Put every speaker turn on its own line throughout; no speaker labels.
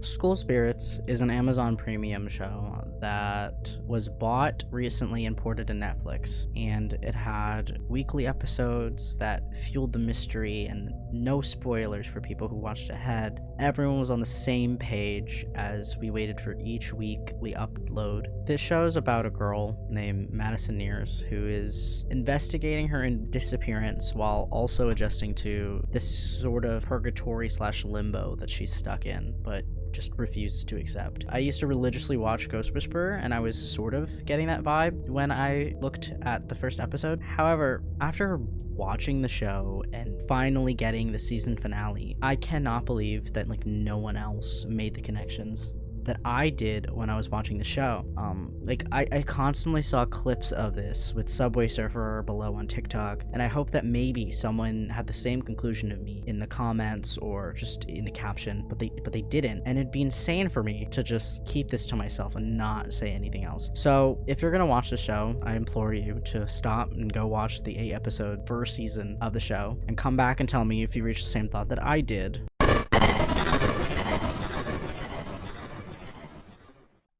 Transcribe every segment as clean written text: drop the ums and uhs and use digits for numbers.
School Spirits is an Amazon Premium show that was bought recently and ported to Netflix, and it had weekly episodes that fueled the mystery and no spoilers for people who watched ahead. Everyone was on the same page as we waited for each weekly upload. This show is about a girl named Madison Nears who is investigating her disappearance while also adjusting to this sort of purgatory slash limbo that she's stuck in, but just refuses to accept. I used to religiously watch Ghost Whisperer, and I was sort of getting that vibe when I looked at the first episode. However, after watching the show and finally getting the season finale, I cannot believe that no one else made the connections that I did when I was watching the show. I constantly saw clips of this with Subway Surfer below on TikTok, and I hope that maybe someone had the same conclusion of me in the comments or just in the caption, but they didn't, and it'd be insane for me to just keep this to myself and not say anything else. So if you're gonna watch the show, I implore you to stop and go watch the 8-episode first season of the show and come back and tell me if you reached the same thought that I did.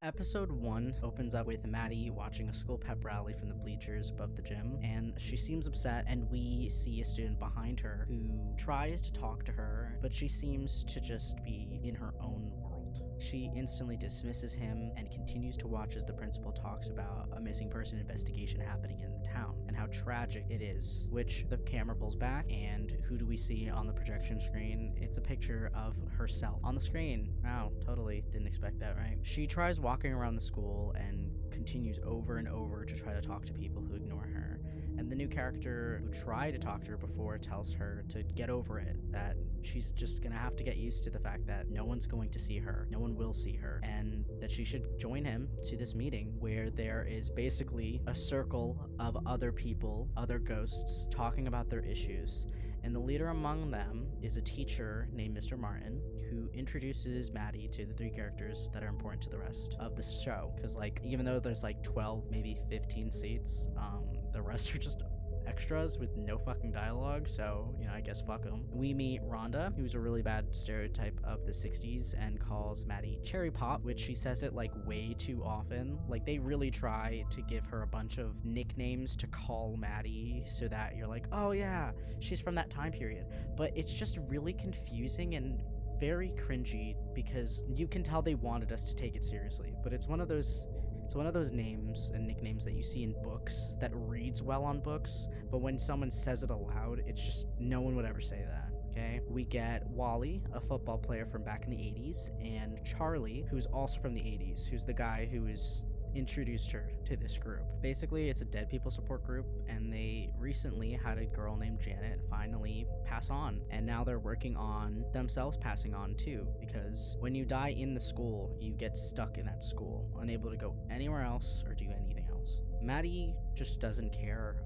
Episode 1 opens up with Maddie watching a school pep rally from the bleachers above the gym, and she seems upset, and we see a student behind her who tries to talk to her, but she seems to just be in her own world. She instantly dismisses him and continues to watch as the principal talks about a missing person investigation happening in the town and how tragic it is, which the camera pulls back, and who do we see on the projection screen? It's a picture of herself on the screen. Wow, totally didn't expect that, right? She tries walking around the school and continues over and over to try to talk to people who ignore her. And the new character who tried to talk to her before tells her to get over it, that she's just gonna have to get used to the fact that no one's going to see her, no one will see her, and that she should join him to this meeting where there is basically a circle of other people, other ghosts, talking about their issues. And the leader among them is a teacher named Mr. Martin, who introduces Maddie to the 3 characters that are important to the rest of the show. Because, even though there's 12, maybe 15 seats, the rest are just extras with no fucking dialogue, so, I guess fuck them. We meet Rhonda, who's a really bad stereotype of the 60s, and calls Maddie Cherry Pop, which she says it way too often. They really try to give her a bunch of nicknames to call Maddie so that you're like, oh yeah, she's from that time period. But it's just really confusing and very cringy because you can tell they wanted us to take it seriously, but it's one of those names and nicknames that you see in books that reads well on books, but when someone says it aloud, it's just no one would ever say that. Okay, we get Wally, a football player from back in the 80s, and Charlie, who's also from the 80s, who's the guy who is introduced her to this group. Basically, it's a dead people support group, and they recently had a girl named Janet finally pass on, and now they're working on themselves passing on too, because when you die in the school, you get stuck in that school, unable to go anywhere else or do anything else. Maddie just doesn't care.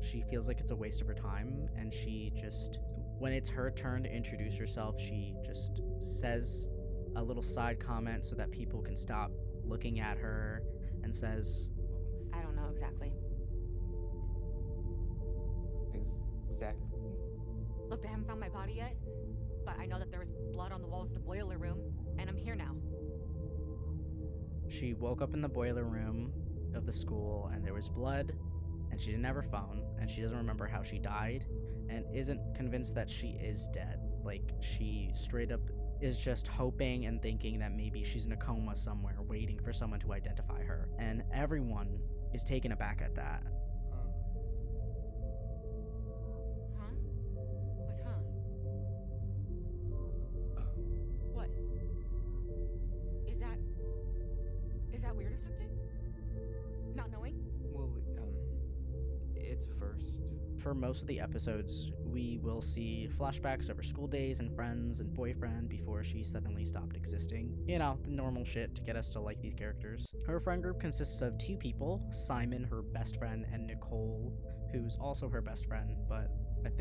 She feels like it's a waste of her time, and she just, when it's her turn to introduce herself, she just says a little side comment so that people can stop looking at her, and says,
I don't know exactly.
Exactly.
Look, they haven't found my body yet, but I know that there was blood on the walls of the boiler room, and I'm here now.
She woke up in the boiler room of the school, and there was blood, and she didn't have her phone, and she doesn't remember how she died, and isn't convinced that she is dead. She straight up is just hoping and thinking that maybe she's in a coma somewhere, waiting for someone to identify her. And everyone is taken aback at that.
Huh? What's huh? What? Is that weird or something? Not knowing?
Well, it's first.
For most of the episodes, we will see flashbacks of her school days and friends and boyfriend before she suddenly stopped existing. The normal shit to get us to like these characters. Her friend group consists of 2 people, Simon, her best friend, and Nicole, who's also her best friend, but I'm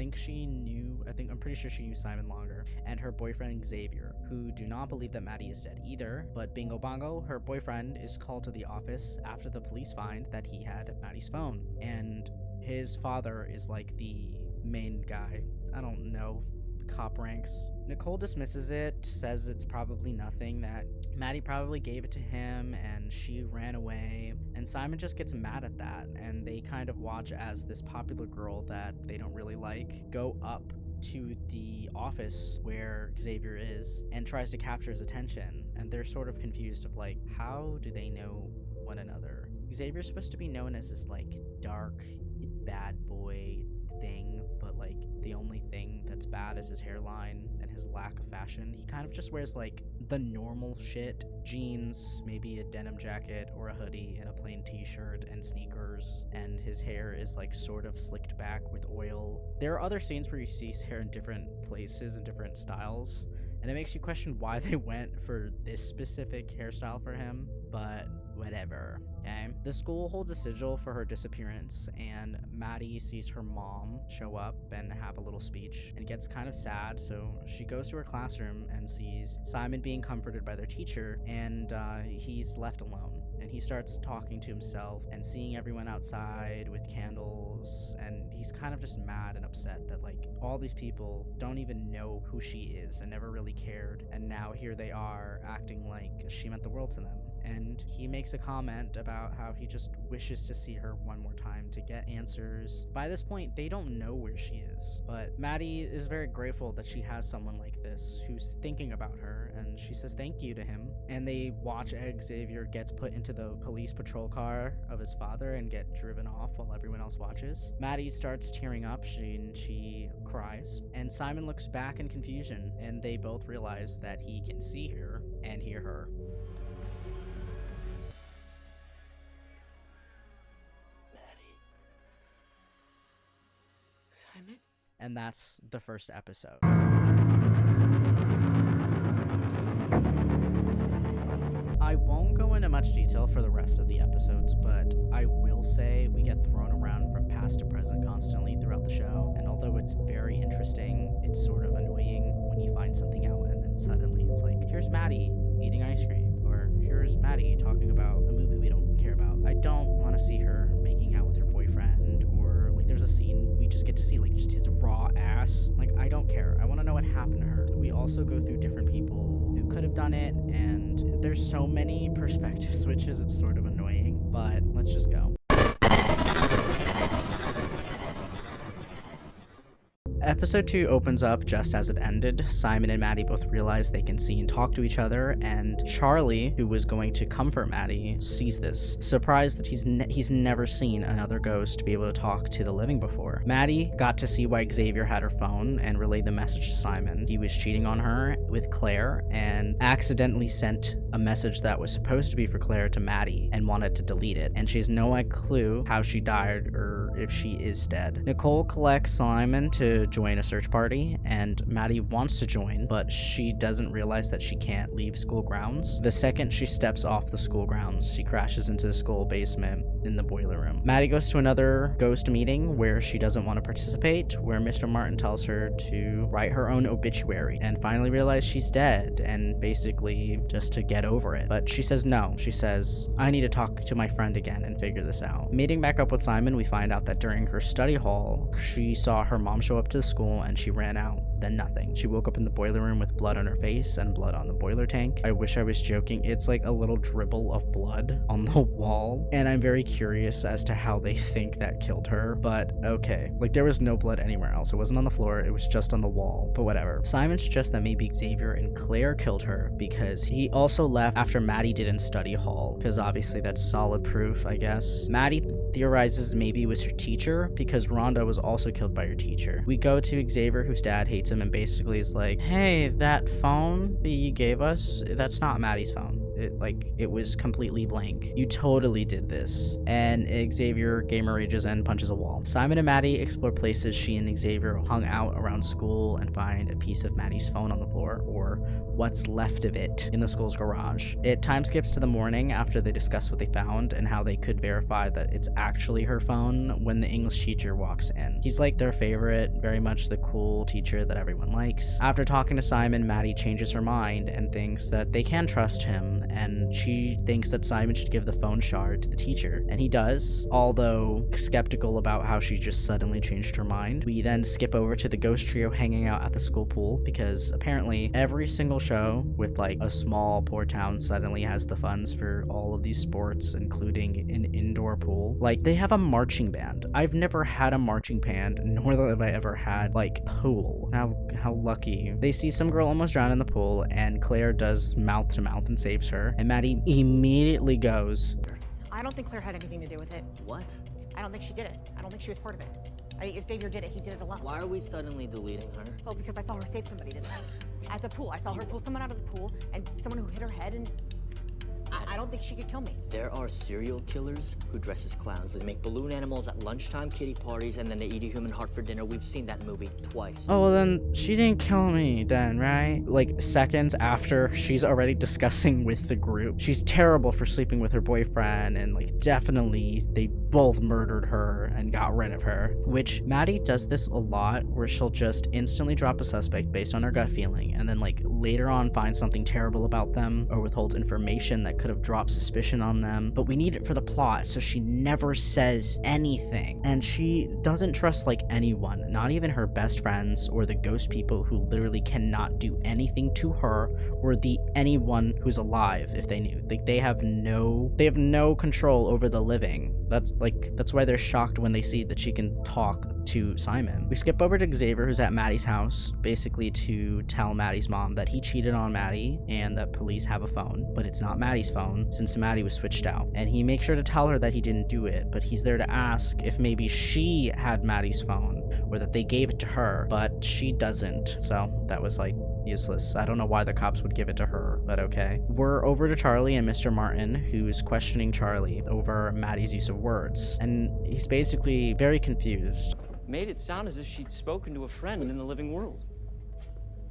pretty sure she knew Simon longer, and her boyfriend Xavier, who do not believe that Maddie is dead either, but bingo bongo, her boyfriend is called to the office after the police find that he had Maddie's phone, and his father is the main guy. I don't know cop ranks. Nicole dismisses it, says it's probably nothing, that Maddie probably gave it to him and she ran away. And Simon just gets mad at that, and they kind of watch as this popular girl that they don't really like go up to the office where Xavier is and tries to capture his attention. And they're sort of confused of like, how do they know one another? Xavier's supposed to be known as this like dark bad boy thing, but like the only thing that's bad is his hairline and his lack of fashion. He kind of just wears like the normal shit, jeans, maybe a denim jacket or a hoodie and a plain t-shirt and sneakers, and his hair is like sort of slicked back with oil. There are other scenes where you see his hair in different places and different styles, and it makes you question why they went for this specific hairstyle for him, but whatever. Okay. The school holds a sigil for her disappearance, and Maddie sees her mom show up and have a little speech and gets kind of sad. So she goes to her classroom and sees Simon being comforted by their teacher, and he's left alone. And he starts talking to himself and seeing everyone outside with candles, and he's kind of just mad and upset that like all these people don't even know who she is and never really cared, and now here they are acting like she meant the world to them. And he makes a comment about how he just wishes to see her one more time to get answers. By this point, they don't know where she is, but Maddie is very grateful that she has someone like this who's thinking about her, and she says thank you to him. And they watch as Xavier gets put into the police patrol car of his father and get driven off while everyone else watches. Maddie starts tearing up, she cries, and Simon looks back in confusion, and they both realize that he can see her and hear her.
Simon?
And that's the first episode. I won't go into much detail for the rest of the episodes, but I will say we get thrown around from past to present constantly throughout the show, and although it's very interesting, it's sort of annoying when you find something out and then suddenly it's like, here's Maddie eating ice cream, or here's Maddie talking about a movie we don't care about. I don't want to see her making out with her boyfriend, or like there's a scene we just get to see like just his raw ass. Like, I don't care. I want to know what happened to her. We also go through different people who could have done it, and there's so many perspective switches, it's sort of annoying, but let's just go. Episode 2 opens up just as it ended. Simon and Maddie both realize they can see and talk to each other, and Charlie, who was going to comfort Maddie, sees this, surprised that he's never seen another ghost be able to talk to the living before. Maddie got to see why Xavier had her phone and relayed the message to Simon. He was cheating on her with Claire and accidentally sent a message that was supposed to be for Claire to Maddie and wanted to delete it, and she has no clue how she died or if she is dead. Nicole collects Simon to join a search party, and Maddie wants to join, but she doesn't realize that she can't leave school grounds. The second she steps off the school grounds, she crashes into the school basement in the boiler room. Maddie goes to another ghost meeting where she doesn't want to participate, where Mr. Martin tells her to write her own obituary, and finally realize she's dead, and basically just to get over it. But she says no. She says, I need to talk to my friend again and figure this out. Meeting back up with Simon, we find out that during her study hall, she saw her mom show up to the school and she ran out. Then nothing. She woke up in the boiler room with blood on her face and blood on the boiler tank. I wish I was joking. It's like a little dribble of blood on the wall, and I'm very curious as to how they think that killed her, but okay. Like, there was no blood anywhere else. It wasn't on the floor, it was just on the wall, but whatever. Simon suggests that maybe Xavier and Claire killed her because he also left after Maddie did in study hall, because obviously that's solid proof, I guess. Maddie theorizes maybe it was her teacher because Rhonda was also killed by her teacher. We go to Xavier, whose dad hates him, and basically is like, hey, that phone that you gave us, that's not Maddie's phone. It was completely blank. You totally did this. And Xavier gamer rages and punches a wall. Simon and Maddie explore places she and Xavier hung out around school and find a piece of Maddie's phone on the floor, or what's left of it, in the school's garage. It time skips to the morning after they discuss what they found and how they could verify that it's actually her phone when the English teacher walks in. He's like their favorite, very much the cool teacher that everyone likes. After talking to Simon, Maddie changes her mind and thinks that they can trust him and she thinks that Simon should give the phone shard to the teacher, and he does, although skeptical about how she just suddenly changed her mind. We then skip over to the ghost trio hanging out at the school pool, because apparently every single show with like a small poor town suddenly has the funds for all of these sports, including an indoor pool. Like, they have a marching band. I've never had a marching band, nor have I ever had like pool. How lucky. They see some girl almost drown in the pool, and Claire does mouth to mouth and saves her, and Maddie immediately goes,
I don't think Claire had anything to do with it.
What?
I don't think she did it. I don't think she was part of it. I mean, if Xavier did it, he did it alone.
Why are we suddenly deleting her?
Oh, because I saw her save somebody, didn't I? At the pool. I saw her pull someone out of the pool, and someone who hit her head, and I don't think she could kill me.
There are serial killers who dress as clowns. They make balloon animals at lunchtime kitty parties, and then they eat a human heart for dinner. We've seen that movie twice.
oh, well then she didn't kill me then, right? Like seconds after she's already discussing with the group. She's terrible for sleeping with her boyfriend, and like definitely they both murdered her and got rid of her. Which Maddie does this a lot, where she'll just instantly drop a suspect based on her gut feeling, and then like later on find something terrible about them or withholds information that could have dropped suspicion on them, but we need it for the plot, so she never says anything. And she doesn't trust like anyone, not even her best friends or the ghost people who literally cannot do anything to her or anyone who's alive if they knew. Like they have no control over the living. That's why they're shocked when they see that she can talk to Simon. We skip over to Xavier, who's at Maddie's house, basically to tell Maddie's mom that he cheated on Maddie and that police have a phone, but it's not Maddie's phone since Maddie was switched out. And he makes sure to tell her that he didn't do it, but he's there to ask if maybe she had Maddie's phone or that they gave it to her, but she doesn't. So that was like useless. I don't know why the cops would give it to her, but okay. We're over to Charlie and Mr. Martin, who's questioning Charlie over Maddie's use of words, and he's basically very confused.
Made it sound as if she'd spoken to a friend in the living world.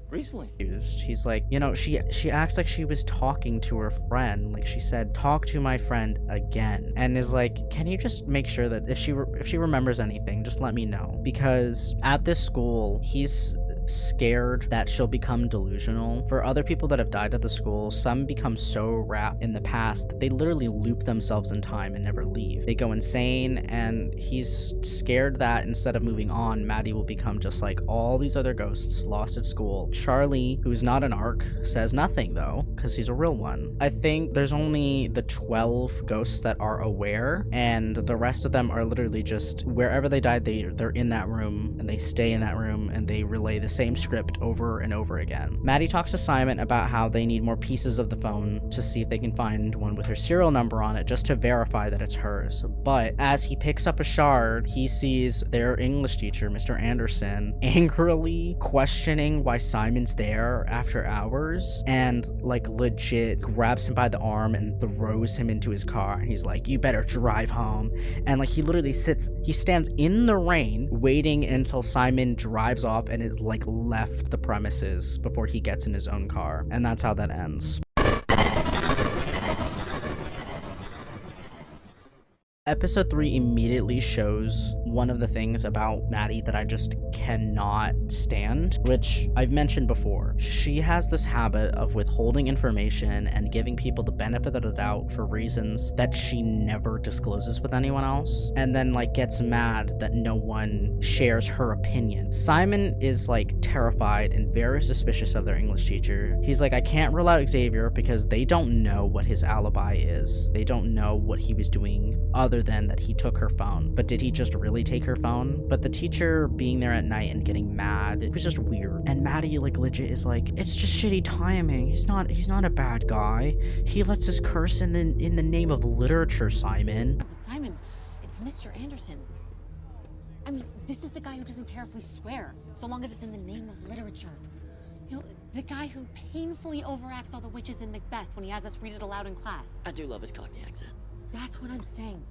Recently.
He's like, you know, she acts like she was talking to her friend. Like she said, talk to my friend again. And is like, can you just make sure that if she remembers anything, just let me know. Because at this school, he's scared that she'll become delusional. For other people that have died at the school, some become so wrapped in the past that they literally loop themselves in time and never leave. They go insane, and he's scared that instead of moving on, Maddie will become just like all these other ghosts lost at school. Charlie, who's not an ARC, says nothing though, because he's a real one. I think there's only the 12 ghosts that are aware, and the rest of them are literally just wherever they died, they're in that room, and they stay in that room, and they relay the same script over and over again. Maddie talks to Simon about how they need more pieces of the phone to see if they can find one with her serial number on it just to verify that it's hers. But as he picks up a shard, he sees their English teacher, Mr. Anderson, angrily questioning why Simon's there after hours, and like legit grabs him by the arm and throws him into his car. He's like, you better drive home. And like he literally stands in the rain waiting until Simon drives off and is like left the premises before he gets in his own car. And that's how that ends. Episode 3 immediately shows one of the things about Maddie that I just cannot stand, which I've mentioned before. She has this habit of withholding information and giving people the benefit of the doubt for reasons that she never discloses with anyone else, and then like gets mad that no one shares her opinion. Simon is like terrified and very suspicious of their English teacher. He's like, I can't rule out Xavier because they don't know what his alibi is. They don't know what he was doing other than that he took her phone. But did he just really take her phone? But the teacher being there at night and getting mad, it was just weird. And Maddie like legit is like, it's just shitty timing. He's not a bad guy. He lets us curse in the name of literature, Simon.
But Simon, it's Mr. Anderson. I mean, this is the guy who doesn't care if we swear, so long as it's in the name of literature. You know, the guy who painfully overacts all the witches in Macbeth when he has us read it aloud in class.
I do love his Cockney accent.
That's what I'm saying.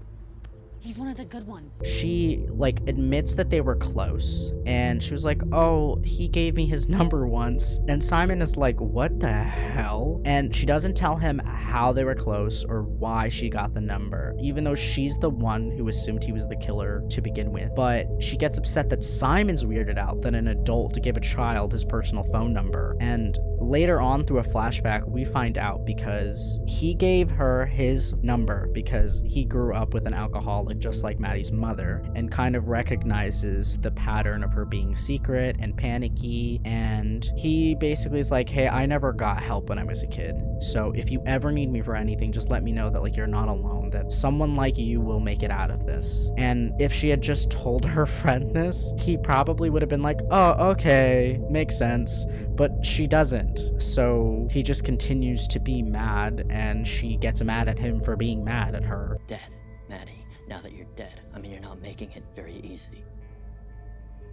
He's one of the good ones.
She like admits that they were close, and she was like, oh, he gave me his number once. And Simon is like, what the hell? And she doesn't tell him how they were close or why she got the number, even though she's the one who assumed he was the killer to begin with. But she gets upset that Simon's weirded out that an adult to give a child his personal phone number. And later on through a flashback, we find out because he gave her his number because he grew up with an alcoholic just like Maddie's mother, and kind of recognizes the pattern of her being secret and panicky. And he basically is like, hey, I never got help when I was a kid, so if you ever need me for anything, just let me know that like you're not alone, that someone like you will make it out of this. And if she had just told her friend this, he probably would have been like, oh, okay, makes sense. But she doesn't, so he just continues to be mad, and she gets mad at him for being mad at her.
Dead, Maddie. Now that you're dead, I mean, you're not making it very easy.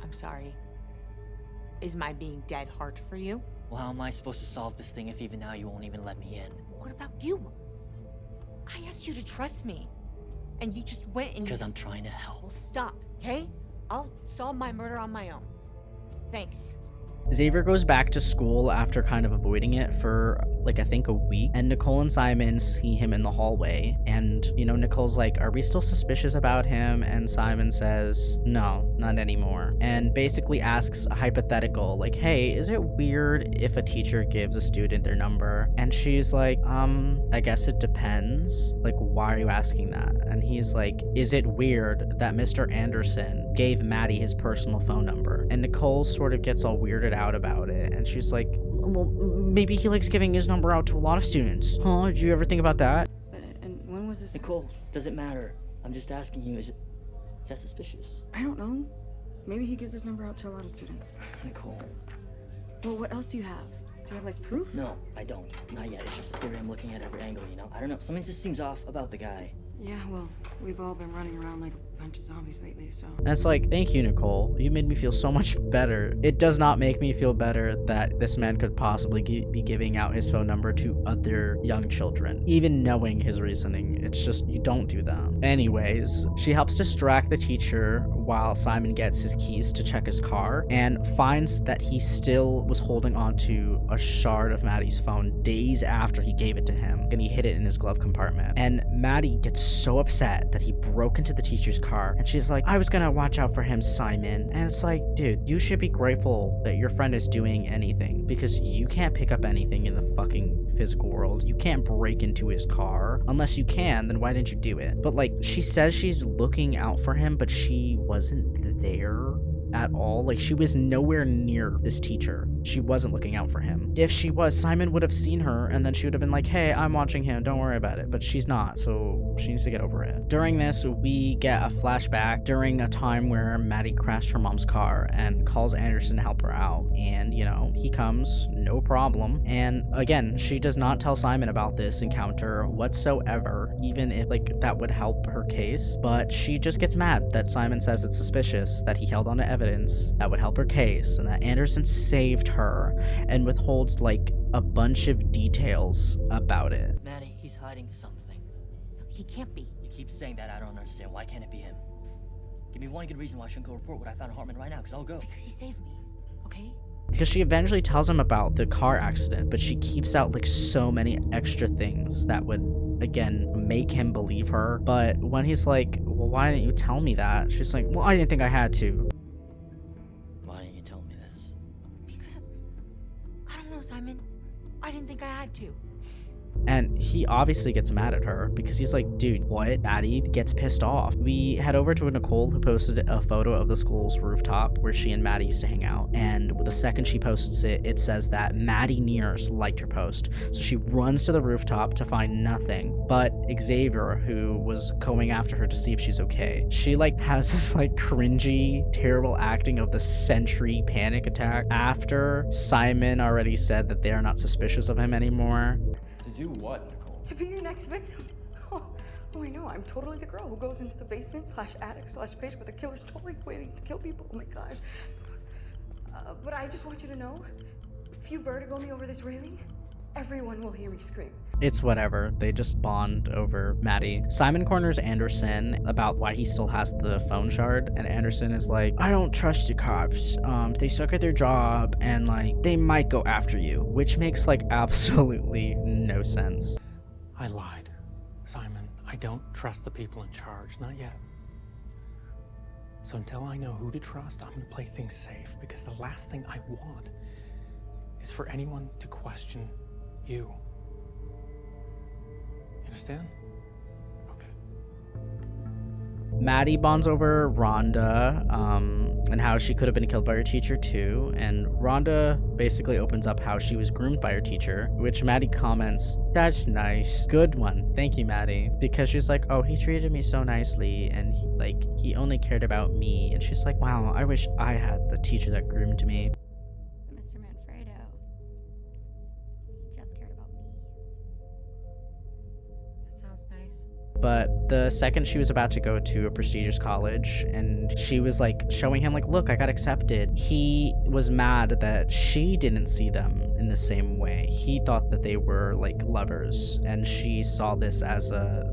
I'm sorry. Is my being dead hard for you?
Well, how am I supposed to solve this thing if even now you won't even let me in?
What about you? I asked you to trust me, and you just went and...
Because I'm trying to help.
Well, stop, okay? I'll solve my murder on my own. Thanks.
Xavier goes back to school after kind of avoiding it for like I think a week, and Nicole and Simon see him in the hallway, and you know, Nicole's like, are we still suspicious about him? And Simon says no, not anymore, and basically asks a hypothetical like, hey, is it weird if a teacher gives a student their number? And she's like, I guess it depends, like why are you asking that? And he's like, is it weird that Mr. Anderson gave Maddie his personal phone number? And Nicole sort of gets all weirded out about it, and she's like, well, maybe he likes giving his number out to a lot of students. Huh? Did you ever think about that?
And when was this?
Nicole, does it matter? I'm just asking you, is that suspicious?
I don't know. Maybe he gives his number out to a lot of students.
Nicole.
Well, what else do you have? Do you have, like, proof?
No, I don't. Not yet. It's just a theory I'm looking at every angle, you know? I don't know. Something just seems off about the guy.
Yeah, well, we've all been running around like a bunch of zombies lately, so...
And it's like, thank you, Nicole. You made me feel so much better. It does not make me feel better that this man could possibly be giving out his phone number to other young children, even knowing his reasoning. It's just, you don't do that. Anyways, she helps distract the teacher while Simon gets his keys to check his car, and finds that he still was holding onto a shard of Maddie's phone days after he gave it to him, and he hid it in his glove compartment. And Maddie gets so upset that he broke into the teacher's car, and she's like, I was gonna watch out for him, Simon. And it's like, dude, you should be grateful that your friend is doing anything, because you can't pick up anything in the fucking physical world. You can't break into his car. Unless you can, then why didn't you do it? But like, she says she's looking out for him, but she wasn't there at all. Like, she was nowhere near this teacher. She wasn't looking out for him. If she was, Simon would have seen her, and then she would have been like, hey, I'm watching him, don't worry about it. But she's not, so she needs to get over it. During this, we get a flashback during a time where Maddie crashed her mom's car and calls Anderson to help her out, and you know, he comes, no problem. And again, she does not tell Simon about this encounter whatsoever, even if like that would help her case. But she just gets mad that Simon says it's suspicious that he held on to evidence that would help her case, and that Anderson saved her, and withholds like a bunch of details about it.
Maddie, he's hiding something.
He can't be.
You keep saying that, I don't understand. Why can't it be him? Give me one good reason why I shouldn't go report what I found in Hartman right now, because I'll go.
Because he saved me, okay?
Because she eventually tells him about the car accident, but she keeps out like so many extra things that would, again, make him believe her. But when he's like, well, why didn't you tell me that? She's like, well, I didn't think I had to.
Why didn't you tell me this?
Because I don't know, Simon. I didn't think I had to.
And he obviously gets mad at her because he's like, dude, what? Maddie gets pissed off. We head over to Nicole, who posted a photo of the school's rooftop where she and Maddie used to hang out. And the second she posts it, it says that Maddie Nears liked her post. So she runs to the rooftop to find nothing but Xavier, who was going after her to see if she's okay. She like has this like cringy, terrible acting of the century panic attack after Simon already said that they are not suspicious of him anymore.
To do what, Nicole?
To be your next victim. Oh, I know. I'm totally the girl who goes into the basement / attic / page where the killer's totally waiting to kill people. Oh my gosh. But I just want you to know, if you vertigo me over this railing, everyone will hear me scream.
It's whatever. They just bond over Maddie. Simon corners Anderson about why he still has the phone shard, and Anderson is like, I don't trust the cops. They suck at their job, and like they might go after you, which makes like absolutely no sense.
I lied. Simon, I don't trust the people in charge, not yet. So until I know who to trust, I'm gonna play things safe, because the last thing I want is for anyone to question you. You understand? Okay.
Maddie bonds over Rhonda, and how she could have been killed by her teacher too. And Rhonda basically opens up how she was groomed by her teacher, which Maddie comments, that's nice. Good one. Thank you, Maddie. Because she's like, oh, he treated me so nicely, and he only cared about me. And she's like, wow, I wish I had the teacher that groomed me.
Mr. Manfredo, he just cared about me.
That sounds nice.
But the second she was about to go to a prestigious college and she was like showing him like, look, I got accepted, he was mad that she didn't see them in the same way. He thought that they were like lovers, and she saw this as a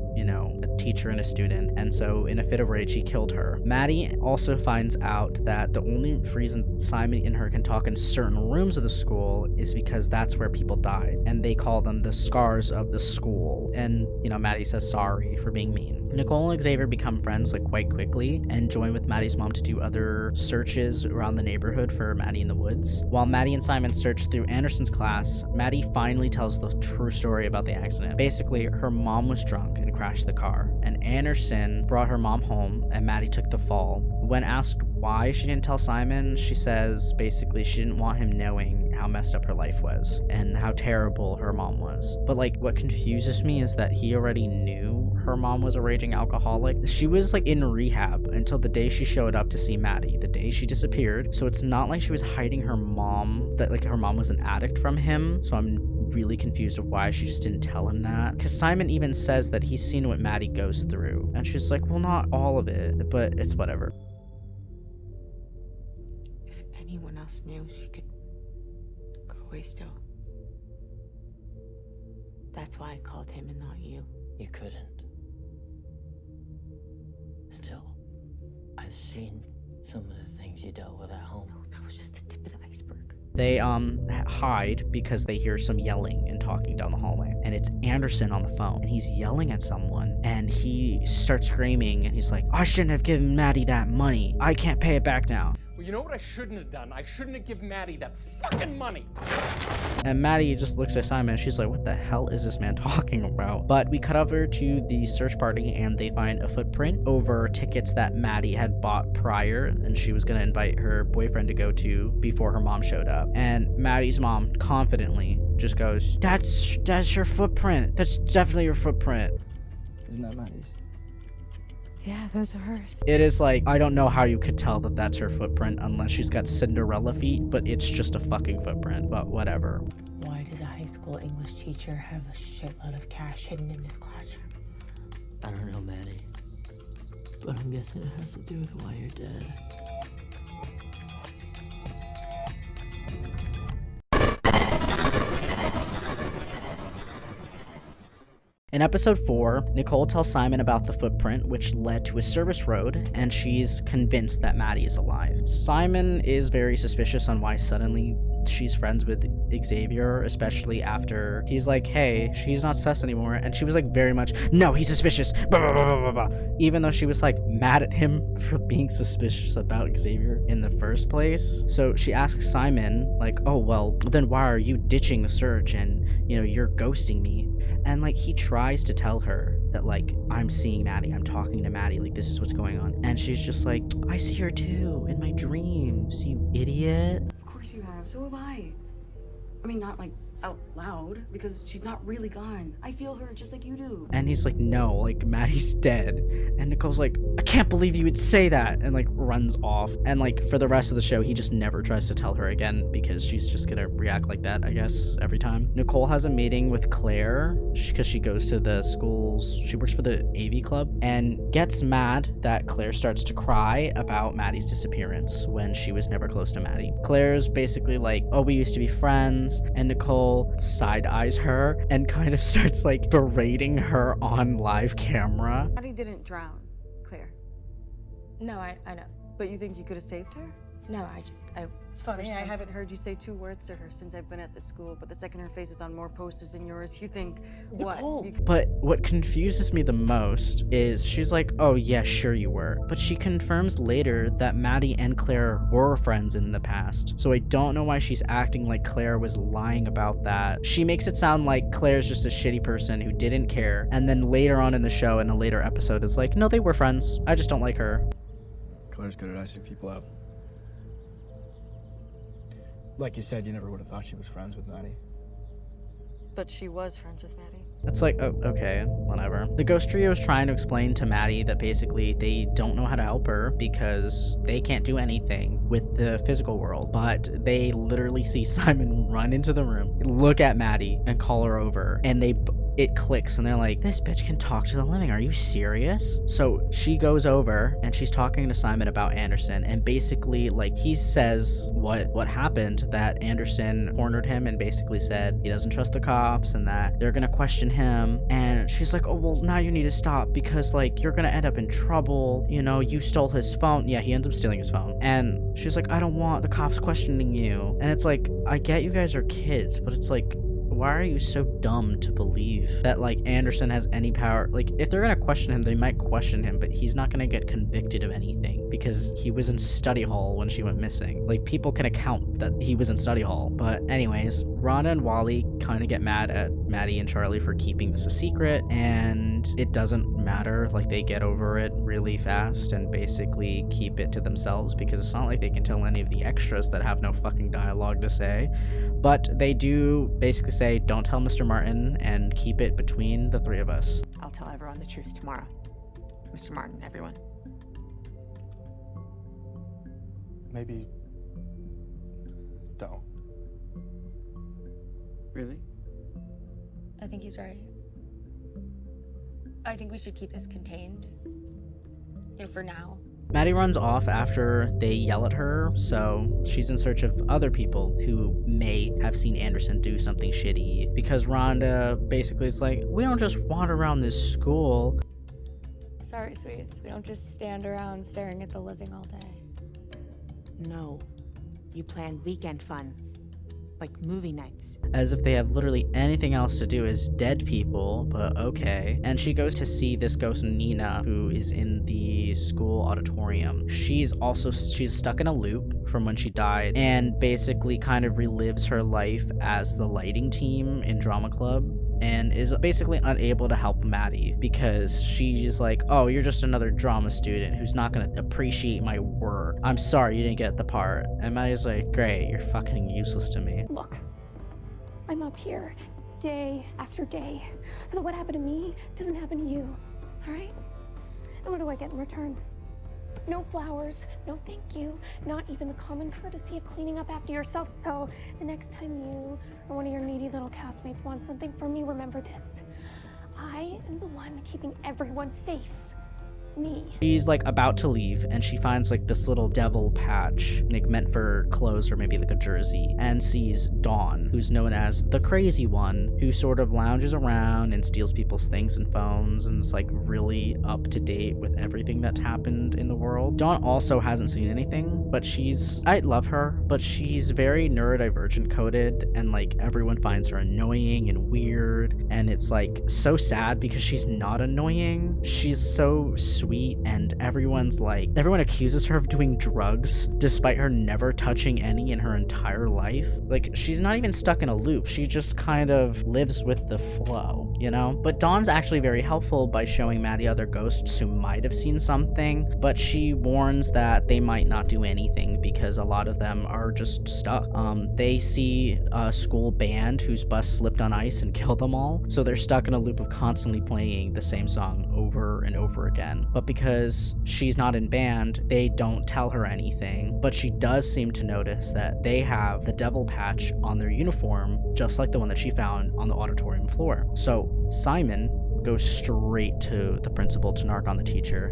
teacher and a student, and so in a fit of rage he killed her. Maddie also finds out that the only reason Simon and her can talk in certain rooms of the school is because that's where people died, and they call them the scars of the school. And Maddie says sorry for being mean. Nicole and Xavier become friends like quite quickly and join with Maddie's mom to do other searches around the neighborhood for Maddie in the woods. While Maddie and Simon search through Anderson's class, Maddie finally tells the true story about the accident. Basically, her mom was drunk and crashed the car, and Anderson brought her mom home and Maddie took the fall. When asked why she didn't tell Simon, she says basically she didn't want him knowing how messed up her life was and how terrible her mom was. But like, what confuses me is that he already knew her mom was a raging alcoholic. She was like in rehab until the day she showed up to see Maddie, the day she disappeared. So it's not like she was hiding her mom, that like her mom was an addict from him. So I'm really confused of why she just didn't tell him that, because Simon even says that he's seen what Maddie goes through, and she's like, well, not all of it, but it's whatever.
If anyone else knew, she could go away still. That's why I called him and not you.
You couldn't. Still, I've seen some of the things you dealt with at home.
No, that was just the tip of the iceberg.
They hide because they hear some yelling and talking down the hallway, and it's Anderson on the phone, and he's yelling at someone, and he starts screaming, and he's like, I shouldn't have given Maddie that money. I can't pay it back now.
Well, you know what I shouldn't have done? I shouldn't have given Maddie that fucking money.
And Maddie just looks at Simon and she's like, what the hell is this man talking about? But we cut over to the search party and they find a footprint over tickets that Maddie had bought prior and she was going to invite her boyfriend to go to before her mom showed up. And Maddie's mom confidently just goes, that's your footprint. That's definitely your footprint.
Isn't that Maddie's?
Yeah, those are hers.
It is like, I don't know how you could tell that that's her footprint unless she's got Cinderella feet, but it's just a fucking footprint, but whatever.
Why does a high school English teacher have a shitload of cash hidden in his classroom?
I don't know, Maddie, but I'm guessing it has to do with why you're dead.
In episode 4, Nicole tells Simon about the footprint, which led to a service road, and she's convinced that Maddie is alive. Simon is very suspicious on why suddenly she's friends with Xavier, especially after he's like, hey, she's not sus anymore, and she was like very much, no, he's suspicious, blah, blah, blah, blah, blah. Even though she was like mad at him for being suspicious about Xavier in the first place. So she asks Simon like, oh, well, then why are you ditching the search and, you're ghosting me? And like he tries to tell her that like, I'm seeing Maddie, I'm talking to Maddie, like this is what's going on. And she's just like, I see her too in my dreams, you idiot.
Of course you have, so have I. I mean, not like out loud, because she's not really gone. I feel her just like you do.
And he's like, no, like Maddie's dead. And Nicole's like, I can't believe you would say that, and like runs off. And like for the rest of the show, he just never tries to tell her again because she's just gonna react like that, I guess, every time. Nicole has a meeting with Claire because she goes to the schools, she works for the AV club, and gets mad that Claire starts to cry about Maddie's disappearance when she was never close to Maddie. Claire's basically like, oh, we used to be friends, and Nicole principal side eyes her and kind of starts like berating her on live camera.
Maddie didn't drown, Claire.
No, I know.
But you think you could have saved her?
No,
It's funny, I haven't heard you say 2 words to her since I've been at the school, but the second her face is on more posters than yours, you think, what?
But what confuses me the most is she's like, oh yeah, sure you were. But she confirms later that Maddie and Claire were friends in the past. So I don't know why she's acting like Claire was lying about that. She makes it sound like Claire's just a shitty person who didn't care. And then later on in the show, in a later episode, is like, no, they were friends. I just don't like her.
Claire's good at icing people up. Like you said, you never would have thought she was friends with Maddie.
But she was friends with Maddie.
It's like, oh, okay, whatever. The Ghost Trio is trying to explain to Maddie that basically they don't know how to help her because they can't do anything with the physical world. But they literally see Simon run into the room, look at Maddie, and call her over. And it clicks and they're like, this bitch can talk to the living. Are you serious? So she goes over and she's talking to Simon about Anderson, and basically like he says what happened, that Anderson cornered him and basically said he doesn't trust the cops and that they're gonna question him. And she's like, oh well, now you need to stop because like you're gonna end up in trouble, you know, you stole his phone. Yeah, he ends up stealing his phone. And she's like, I don't want the cops questioning you. And it's like, I get you guys are kids, but it's like, why are you so dumb to believe that like Anderson has any power? Like if they're gonna question him, they might question him, but he's not gonna get convicted of anything because he was in study hall when she went missing. Like people can account that he was in study hall. But anyways, Rhonda and Wally kind of get mad at Maddie and Charlie for keeping this a secret, and it doesn't matter. Like they get over it really fast and basically keep it to themselves because it's not like they can tell any of the extras that have no fucking dialogue to say. But they do basically say, don't tell Mr. Martin and keep it between the 3 of us.
I'll tell everyone the truth tomorrow. Mr. Martin, everyone.
Maybe don't.
Really?
I think he's right. I think we should keep this contained. You know, for now.
Maddie runs off after they yell at her, so she's in search of other people who may have seen Anderson do something shitty, because Rhonda basically is like, we don't just wander around this school.
Sorry, sweets. We don't just stand around staring at the living all day.
No. You plan weekend fun. Like movie nights.
As if they have literally anything else to do as dead people, but okay. And she goes to see this ghost Nina, who is in the school auditorium. She's stuck in a loop from when she died and basically kind of relives her life as the lighting team in drama club, and is basically unable to help Maddie because she's like, oh, you're just another drama student who's not gonna appreciate my work. I'm sorry you didn't get the part. And Maddie's like, great, you're fucking useless to me.
Look, I'm up here day after day so that what happened to me doesn't happen to you, all right? And what do I get in return? No flowers, no thank you, not even the common courtesy of cleaning up after yourself. So the next time you or one of your needy little castmates wants something from me, remember this. I am the one keeping everyone safe. Me.
She's like about to leave and she finds like this little devil patch, like meant for clothes or maybe like a jersey, and sees Dawn, who's known as the crazy one, who sort of lounges around and steals people's things and phones and is like really up to date with everything that happened in the world. Dawn also hasn't seen anything, but I love her, but she's very neurodivergent coded, and like everyone finds her annoying and weird, and it's like so sad because she's not annoying. She's so sweet, and everyone accuses her of doing drugs despite her never touching any in her entire life. Like she's not even stuck in a loop, she just kind of lives with the flow, you know? But Dawn's actually very helpful by showing Maddie other ghosts who might have seen something, but she warns that they might not do anything because a lot of them are just stuck. They see a school band whose bus slipped on ice and killed them all, so they're stuck in a loop of constantly playing the same song over and over again. But because she's not in band, they don't tell her anything. But she does seem to notice that they have the devil patch on their uniform, just like the one that she found on the auditorium floor. So Simon goes straight to the principal to narc on the teacher,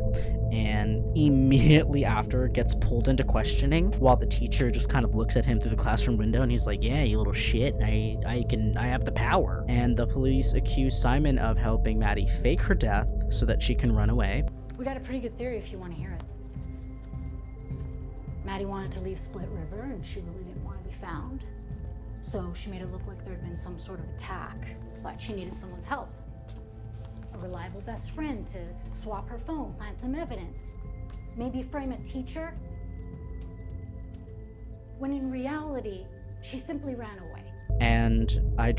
and immediately after gets pulled into questioning while the teacher just kind of looks at him through the classroom window, and he's like, yeah, you little shit, I have the power. And the police accuse Simon of helping Maddie fake her death so that she can run away.
We got a pretty good theory if you want to hear it. Maddie wanted to leave Split River and she really didn't want to be found. So she made it look like there'd been some sort of attack, but she needed someone's help. A reliable best friend to swap her phone, plant some evidence, maybe frame a teacher. When in reality, she simply ran away.
And I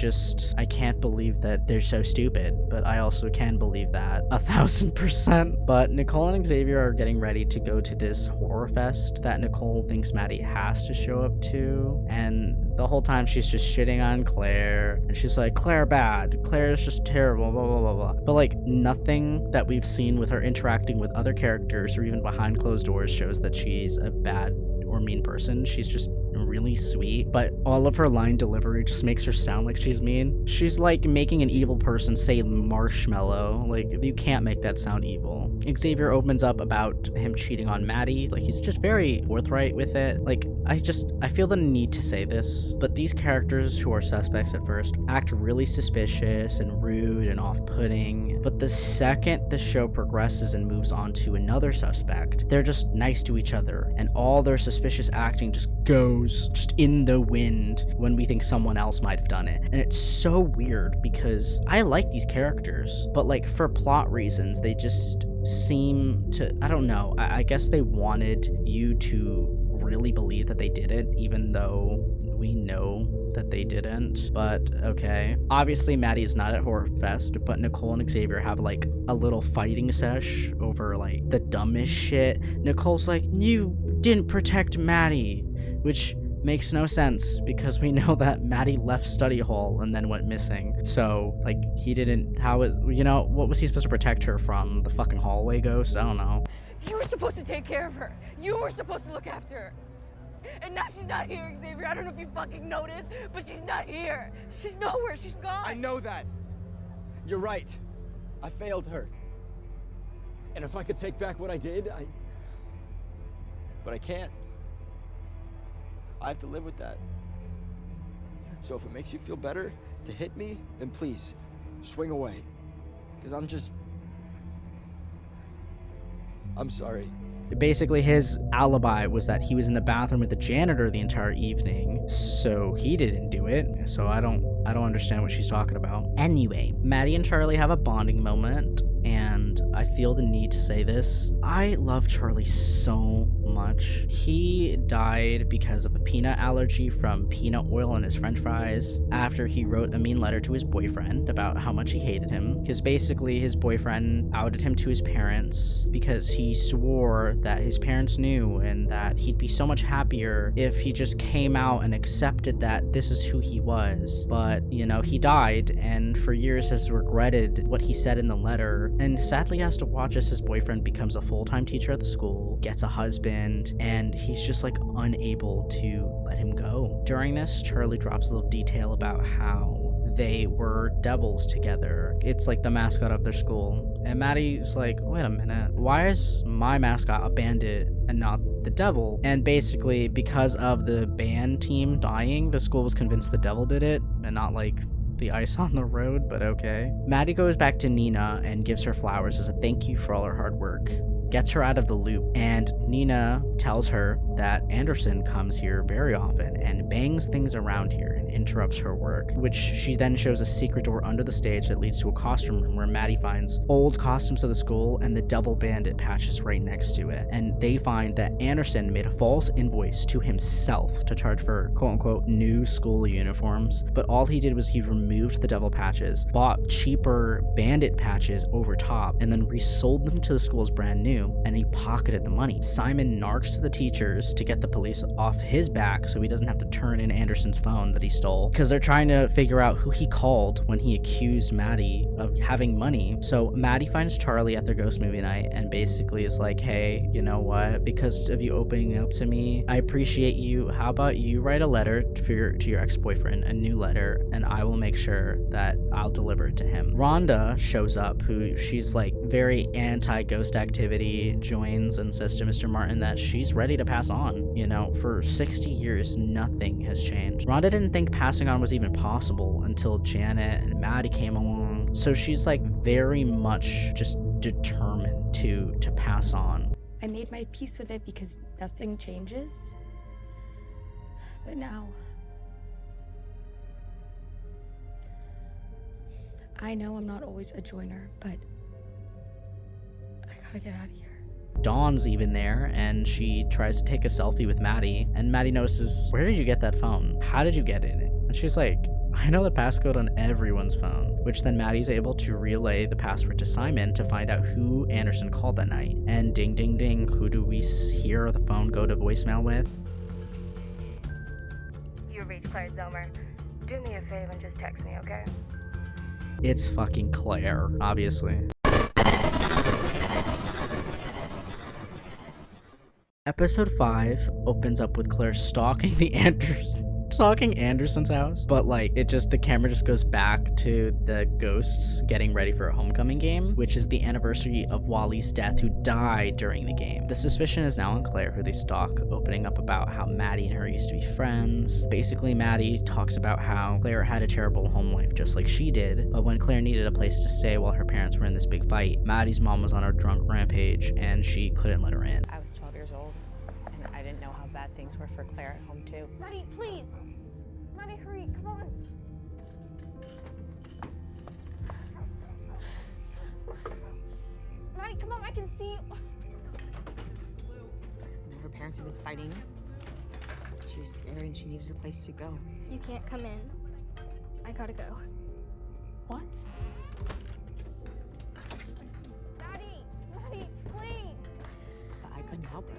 can't believe that they're so stupid, but I also can believe that 1000%. But Nicole and Xavier are getting ready to go to this horror fest that Nicole thinks Maddie has to show up to, and the whole time she's just shitting on Claire, and she's like, Claire bad, Claire's just terrible, blah blah blah blah. But like, nothing that we've seen with her interacting with other characters or even behind closed doors shows that she's a bad or mean person. She's just really sweet, but all of her line delivery just makes her sound like she's mean. She's like making an evil person say marshmallow. Like, you can't make that sound evil. Xavier opens up about him cheating on Maddie. Like, he's just very forthright with it. Like, I feel the need to say this, but these characters who are suspects at first act really suspicious and rude and off-putting, but the second the show progresses and moves on to another suspect, they're just nice to each other, and all their suspicious acting just goes just in the wind when we think someone else might have done it. And it's so weird because I like these characters, but like, for plot reasons, they just seem to, I don't know, I guess they wanted you to really believe that they did it, even though we know that they didn't. But okay. Obviously, Maddie is not at Horror Fest, but Nicole and Xavier have like a little fighting sesh over like the dumbest shit. Nicole's like, you didn't protect Maddie, which makes no sense because we know that Maddie left study hall and then went missing. So like, he didn't, what was he supposed to protect her from? The fucking hallway ghost? I don't know.
You were supposed to take care of her. You were supposed to look after her. And now she's not here, Xavier. I don't know if you fucking noticed, but she's not here. She's nowhere. She's gone.
I know that. You're right. I failed her. And if I could take back what I did, but I can't. I have to live with that. So if it makes you feel better to hit me, then please, swing away. Because I'm sorry.
Basically, his alibi was that he was in the bathroom with the janitor the entire evening, so he didn't do it. So I don't understand what she's talking about. Anyway, Maddie and Charlie have a bonding moment, and I feel the need to say this. I love Charlie so much. He died because of a peanut allergy from peanut oil in his french fries after he wrote a mean letter to his boyfriend about how much he hated him, because basically his boyfriend outed him to his parents because he swore that his parents knew and that he'd be so much happier if he just came out and accepted that this is who he was. But, he died, and for years has regretted what he said in the letter, and sadly has to watch as his boyfriend becomes a full-time teacher at the school, gets a husband, and he's just like unable to let him go. During this, Charlie drops a little detail about how they were devils together. It's like the mascot of their school. And Maddie's like, wait a minute, why is my mascot a bandit and not the devil? And basically, because of the band team dying, the school was convinced the devil did it and not like the ice on the road, but okay. Maddie goes back to Nina and gives her flowers as a thank you for all her hard work, gets her out of the loop, and Nina tells her that Anderson comes here very often and bangs things around here and interrupts her work, which she then shows a secret door under the stage that leads to a costume room where Maddie finds old costumes of the school and the Devil Bandit patches right next to it. And they find that Anderson made a false invoice to himself to charge for quote-unquote new school uniforms, but all he did was he removed the devil patches, bought cheaper bandit patches over top, and then resold them to the school as brand new, and he pocketed the money. Simon narks the teachers to get the police off his back so he doesn't have to turn in Anderson's phone that he stole, because they're trying to figure out who he called when he accused Maddie of having money. So Maddie finds Charlie at their ghost movie night and basically is like, hey, you know what? Because of you opening up to me, I appreciate you. How about you write a letter to your ex-boyfriend, a new letter, and I will make sure that I'll deliver it to him. Rhonda shows up, who she's like very anti-ghost activity, joins and says to Mr. Martin that she's ready to pass on. You know, for 60 years, nothing has changed. Rhonda didn't think passing on was even possible until Janet and Maddie came along. So she's like very much just determined to pass on.
I made my peace with it because nothing changes. But now, I know I'm not always a joiner, but I gotta get out of here.
Dawn's even there, and she tries to take a selfie with Maddie, and Maddie notices, where did you get that phone? How did you get it? And she's like, I know the passcode on everyone's phone, which then Maddie's able to relay the password to Simon to find out who Anderson called that night. And ding, ding, ding, who do we hear the phone go to voicemail with?
You reached Claire Zomer. Do me a favor and just text me, okay?
It's fucking Claire, obviously. Episode 5 opens up with Claire stalking Anderson's house, but like the camera just goes back to the ghosts getting ready for a homecoming game, which is the anniversary of Wally's death, who died during the game. The suspicion is now on Claire, who they stalk, opening up about how Maddie and her used to be friends. Basically, Maddie talks about how Claire had a terrible home life just like she did, but when Claire needed a place to stay while her parents were in this big fight, Maddie's mom was on a drunk rampage and she couldn't let her in.
I was 12 years old, and I didn't know how bad things were for Claire at home too.
Maddie, please! Maddie, hurry, come on! Maddie, come on, I can see you!
Her parents had been fighting. She was scared and she needed a place to go.
You can't come in. I gotta go.
What?
Maddie, please!
But I couldn't help her.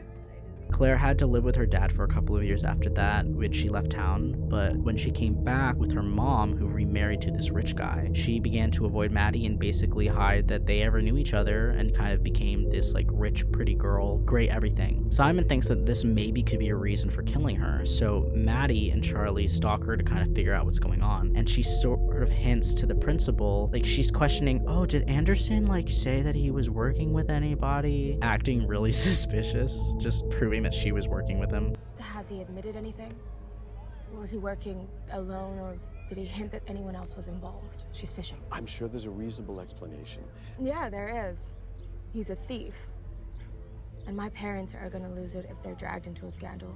Claire had to live with her dad for a couple of years after that, which she left town, but when she came back with her mom, who remarried to this rich guy, she began to avoid Maddie and basically hide that they ever knew each other and kind of became this like rich, pretty girl, great everything. Simon thinks that this maybe could be a reason for killing her, so Maddie and Charlie stalk her to kind of figure out what's going on, and she sort of hints to the principal, like she's questioning, oh, did Anderson like say that he was working with anybody? Acting really suspicious, just proving that she was working with him.
Has he admitted anything? Was he working alone, or did he hint that anyone else was involved? She's fishing.
I'm sure there's a reasonable explanation.
Yeah, there is. He's a thief. And my parents are gonna lose it if they're dragged into a scandal.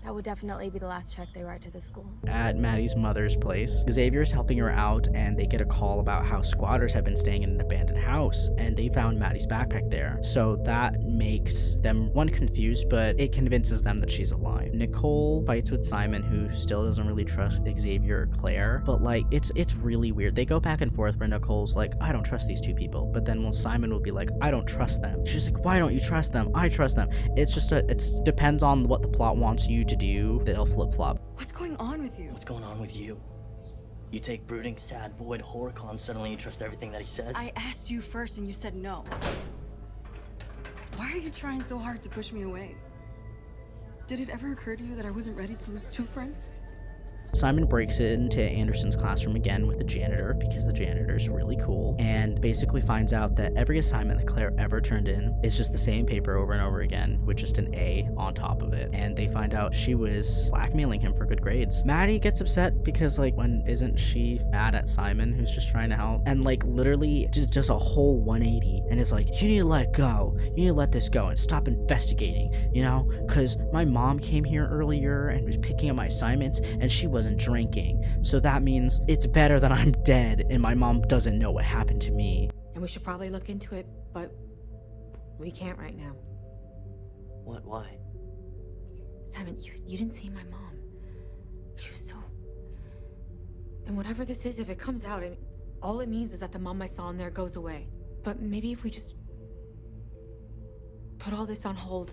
That would definitely be the last check they write to the school.
At Maddie's mother's place, Xavier's helping her out, and they get a call about how squatters have been staying in an abandoned house, and they found Maddie's backpack there. So that makes them, one, confused, but it convinces them that she's alive. Nicole fights with Simon, who still doesn't really trust Xavier or Claire, but like, it's really weird. They go back and forth where Nicole's like, I don't trust these two people, but then Simon will be like, I don't trust them. She's like, why don't you trust them? I trust them. It's just it depends on what the plot wants you to do, they'll flip-flop.
What's going on with you?
What's going on with you? You take brooding, sad, void, horrorcon, and suddenly you trust everything that he says?
I asked you first and you said no. Why are you trying so hard to push me away? Did it ever occur to you that I wasn't ready to lose 2 friends?
Simon breaks into Anderson's classroom again with the janitor, because the janitor's really cool, and basically finds out that every assignment that Claire ever turned in is just the same paper over and over again, with just an A on top of it. And they find out she was blackmailing him for good grades. Maddie gets upset because, like, when isn't she mad at Simon, who's just trying to help? And, like, literally just a whole 180, and it's like, you need to let it go. You need to let this go and stop investigating, you know? Because my mom came here earlier and was picking up my assignments, and she wasn't drinking, so that means it's better that I'm dead and my mom doesn't know what happened to me.
And we should probably look into it, but we can't right now.
What? Why?
Simon, you didn't see my mom. She was so... And whatever this is, if it comes out, all it means is that the mom I saw in there goes away. But maybe if we just put all this on hold,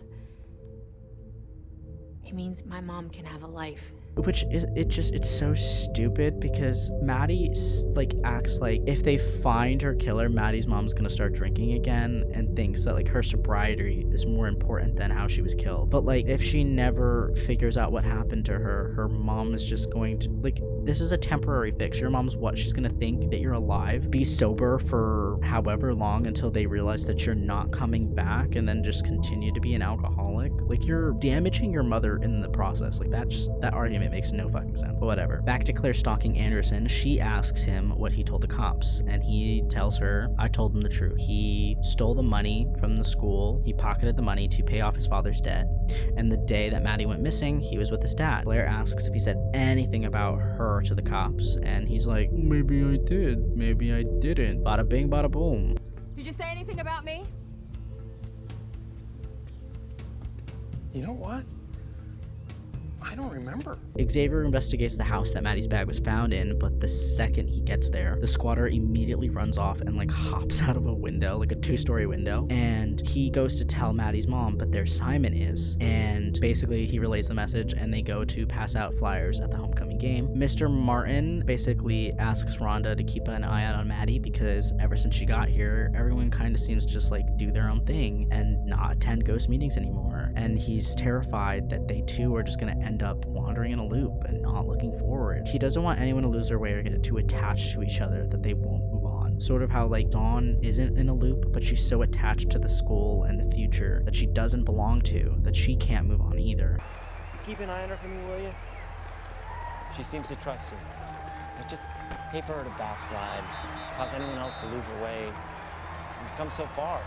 It means my mom can have a life.
Which is, it's so stupid because Maddie like acts like if they find her killer, Maddie's mom's gonna start drinking again and thinks that like her sobriety is more important than how she was killed. But like if she never figures out what happened to her, her mom is just going to like, this is a temporary fix. Your mom's what? She's gonna think that you're alive, be sober for however long until they realize that you're not coming back, and then just continue to be an alcoholic. Like you're damaging your mother in the process. Like that argument makes no fucking sense. But whatever. Back to Claire stalking Anderson. She asks him what he told the cops, and he tells her, I told him the truth. He stole the money from the school. He pocketed the money to pay off his father's debt. And the day that Maddie went missing, he was with his dad. Claire asks if he said anything about her to the cops, and he's like, maybe I did, maybe I didn't. Bada bing, bada boom.
Did you say anything about me?
You know what? I don't remember.
Xavier investigates the house that Maddie's bag was found in, but the second he gets there, the squatter immediately runs off and like hops out of a window, like a 2-story window, and he goes to tell Maddie's mom, but there Simon is, and basically he relays the message and they go to pass out flyers at the homecoming game. Mr. Martin basically asks Rhonda to keep an eye out on Maddie because ever since she got here, everyone kind of seems to just like do their own thing and not attend ghost meetings anymore, and he's terrified that they too are just gonna end up wandering in a loop and not looking forward. He doesn't want anyone to lose their way or get too attached to each other that they won't move on. Sort of how like Dawn isn't in a loop, but she's so attached to the school and the future that she doesn't belong to, that she can't move on either.
Keep an eye on her for me, will you? She seems to trust you. I just hate for her to backslide, cause anyone else to lose their way. We've come so far.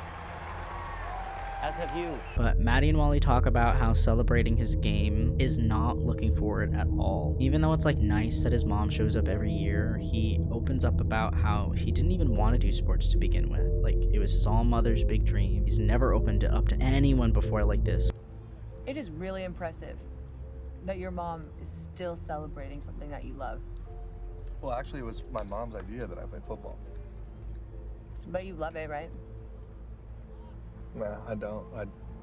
As have you.
But Maddie and Wally talk about how celebrating his game is not looking forward at all. Even though it's like nice that his mom shows up every year, he opens up about how he didn't even want to do sports to begin with. Like it was his all mother's big dream. He's never opened it up to anyone before like this.
It is really impressive that your mom is still celebrating something that you love.
Well, actually, it was my mom's idea that I play football.
But you love it, right?
Nah, I don't.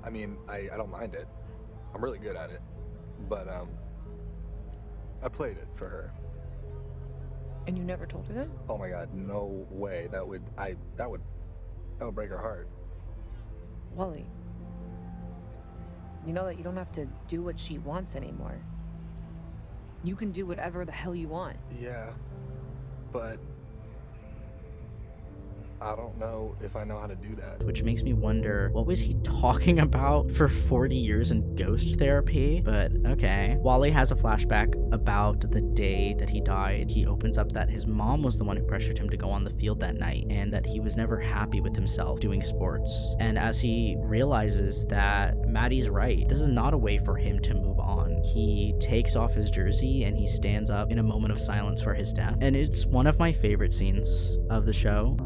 I mean, I don't mind it. I'm really good at it. But, I played it for her.
And you never told her that?
Oh my God, no way. That would break her heart.
Wally, you know that you don't have to do what she wants anymore. You can do whatever the hell you want.
Yeah, but I don't know if I know how to do that.
Which makes me wonder, what was he talking about for 40 years in ghost therapy? But okay. Wally has a flashback about the day that he died. He opens up that his mom was the one who pressured him to go on the field that night, and that he was never happy with himself doing sports. And as he realizes that Maddie's right, this is not a way for him to move on. He takes off his jersey and he stands up in a moment of silence for his death. And it's one of my favorite scenes of the show.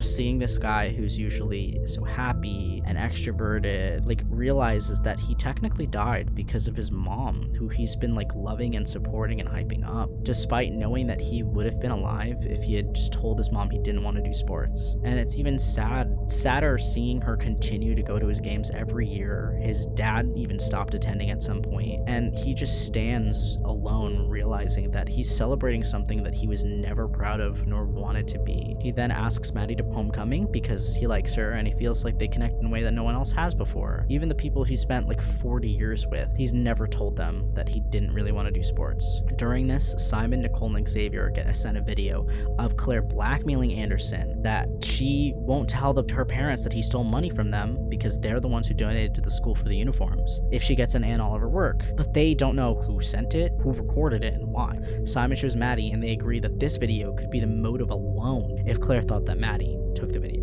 Seeing this guy who's usually so happy and extroverted, like, realizes that he technically died because of his mom, who he's been like loving and supporting and hyping up, despite knowing that he would have been alive if he had just told his mom he didn't want to do sports. And it's even sadder seeing her continue to go to his games every year. His dad even stopped attending at some point, and he just stands alone, realizing that he's celebrating something that he was never proud of nor wanted to be. He then asks Maddie to homecoming because he likes her and he feels like they connect in a way that no one else has before. Even the people he spent like 40 years with, he's never told them that he didn't really want to do sports. During this, Simon, Nicole, and Xavier get sent a video of Claire blackmailing Anderson that she won't tell her parents that he stole money from them because they're the ones who donated to the school for the uniforms if she gets an A in all of her work. But they don't know who sent it, who recorded it, and why. Simon shows Maddie and they agree that this video could be the motive alone if Claire thought that Maddie took the video.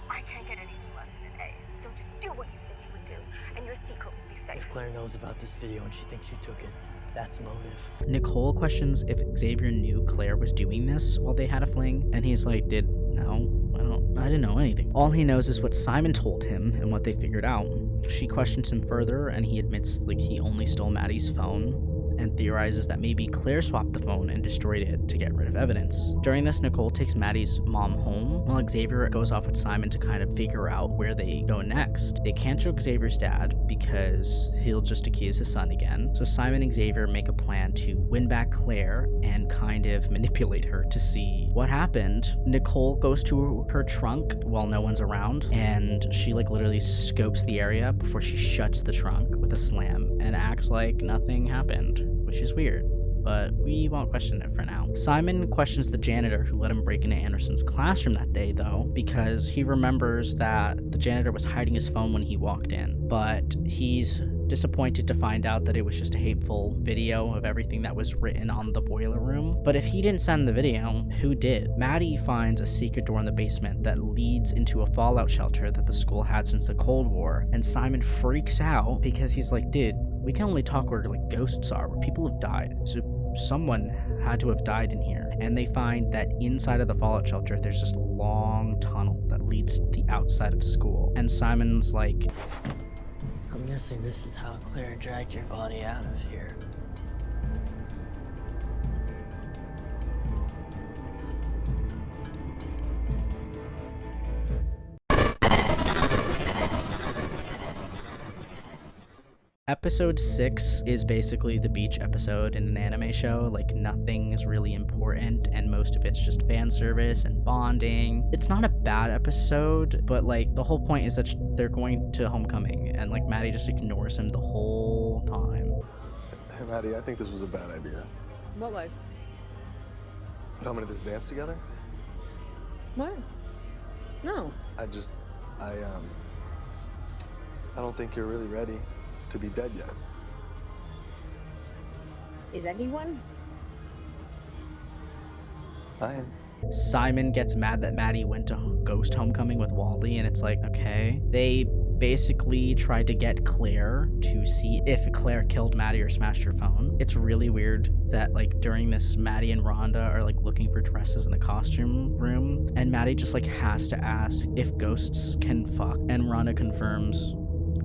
I can't get anything less than an A, so just do what you said you would do, and your secret will be safe.
If Claire knows about this video and she thinks you took it, that's motive.
Nicole questions if Xavier knew Claire was doing this while they had a fling, and he's like, no, I didn't know anything. All he knows is what Simon told him and what they figured out. She questions him further, and he admits like he only stole Maddie's phone, and theorizes that maybe Claire swapped the phone and destroyed it to get rid of evidence. During this, Nicole takes Maddie's mom home, while Xavier goes off with Simon to kind of figure out where they go next. They can't show Xavier's dad because he'll just accuse his son again, so Simon and Xavier make a plan to win back Claire and kind of manipulate her to see what happened. Nicole goes to her trunk while no one's around, and she like literally scopes the area before she shuts the trunk with a slam and acts like nothing happened, which is weird, but we won't question it for now. Simon questions the janitor who let him break into Anderson's classroom that day, though, because he remembers that the janitor was hiding his phone when he walked in, but he's disappointed to find out that it was just a hateful video of everything that was written on the boiler room. But if he didn't send the video, who did? Maddie finds a secret door in the basement that leads into a fallout shelter that the school had since the Cold War, and Simon freaks out because he's like, dude, we can only talk where like ghosts are, where people have died. So someone had to have died in here. And they find that inside of the fallout shelter, there's this long tunnel that leads to the outside of school. And Simon's like,
I'm guessing this is how Claire dragged your body out of here.
Episode 6 is basically the beach episode in an anime show. Like, nothing is really important, and most of it's just fan service and bonding. It's not a bad episode, but like the whole point is that they're going to homecoming, and like Maddie just ignores him the whole time.
Hey Maddie, I think this was a bad idea.
What was?
Coming to this dance together?
What? No.
I don't think you're really ready to be dead yet.
Is anyone?
I am.
Simon gets mad that Maddie went to ghost homecoming with Wally, and it's like, okay. They basically tried to get Claire to see if Claire killed Maddie or smashed her phone. It's really weird that like during this, Maddie and Rhonda are like looking for dresses in the costume room, and Maddie just like has to ask if ghosts can fuck, and Rhonda confirms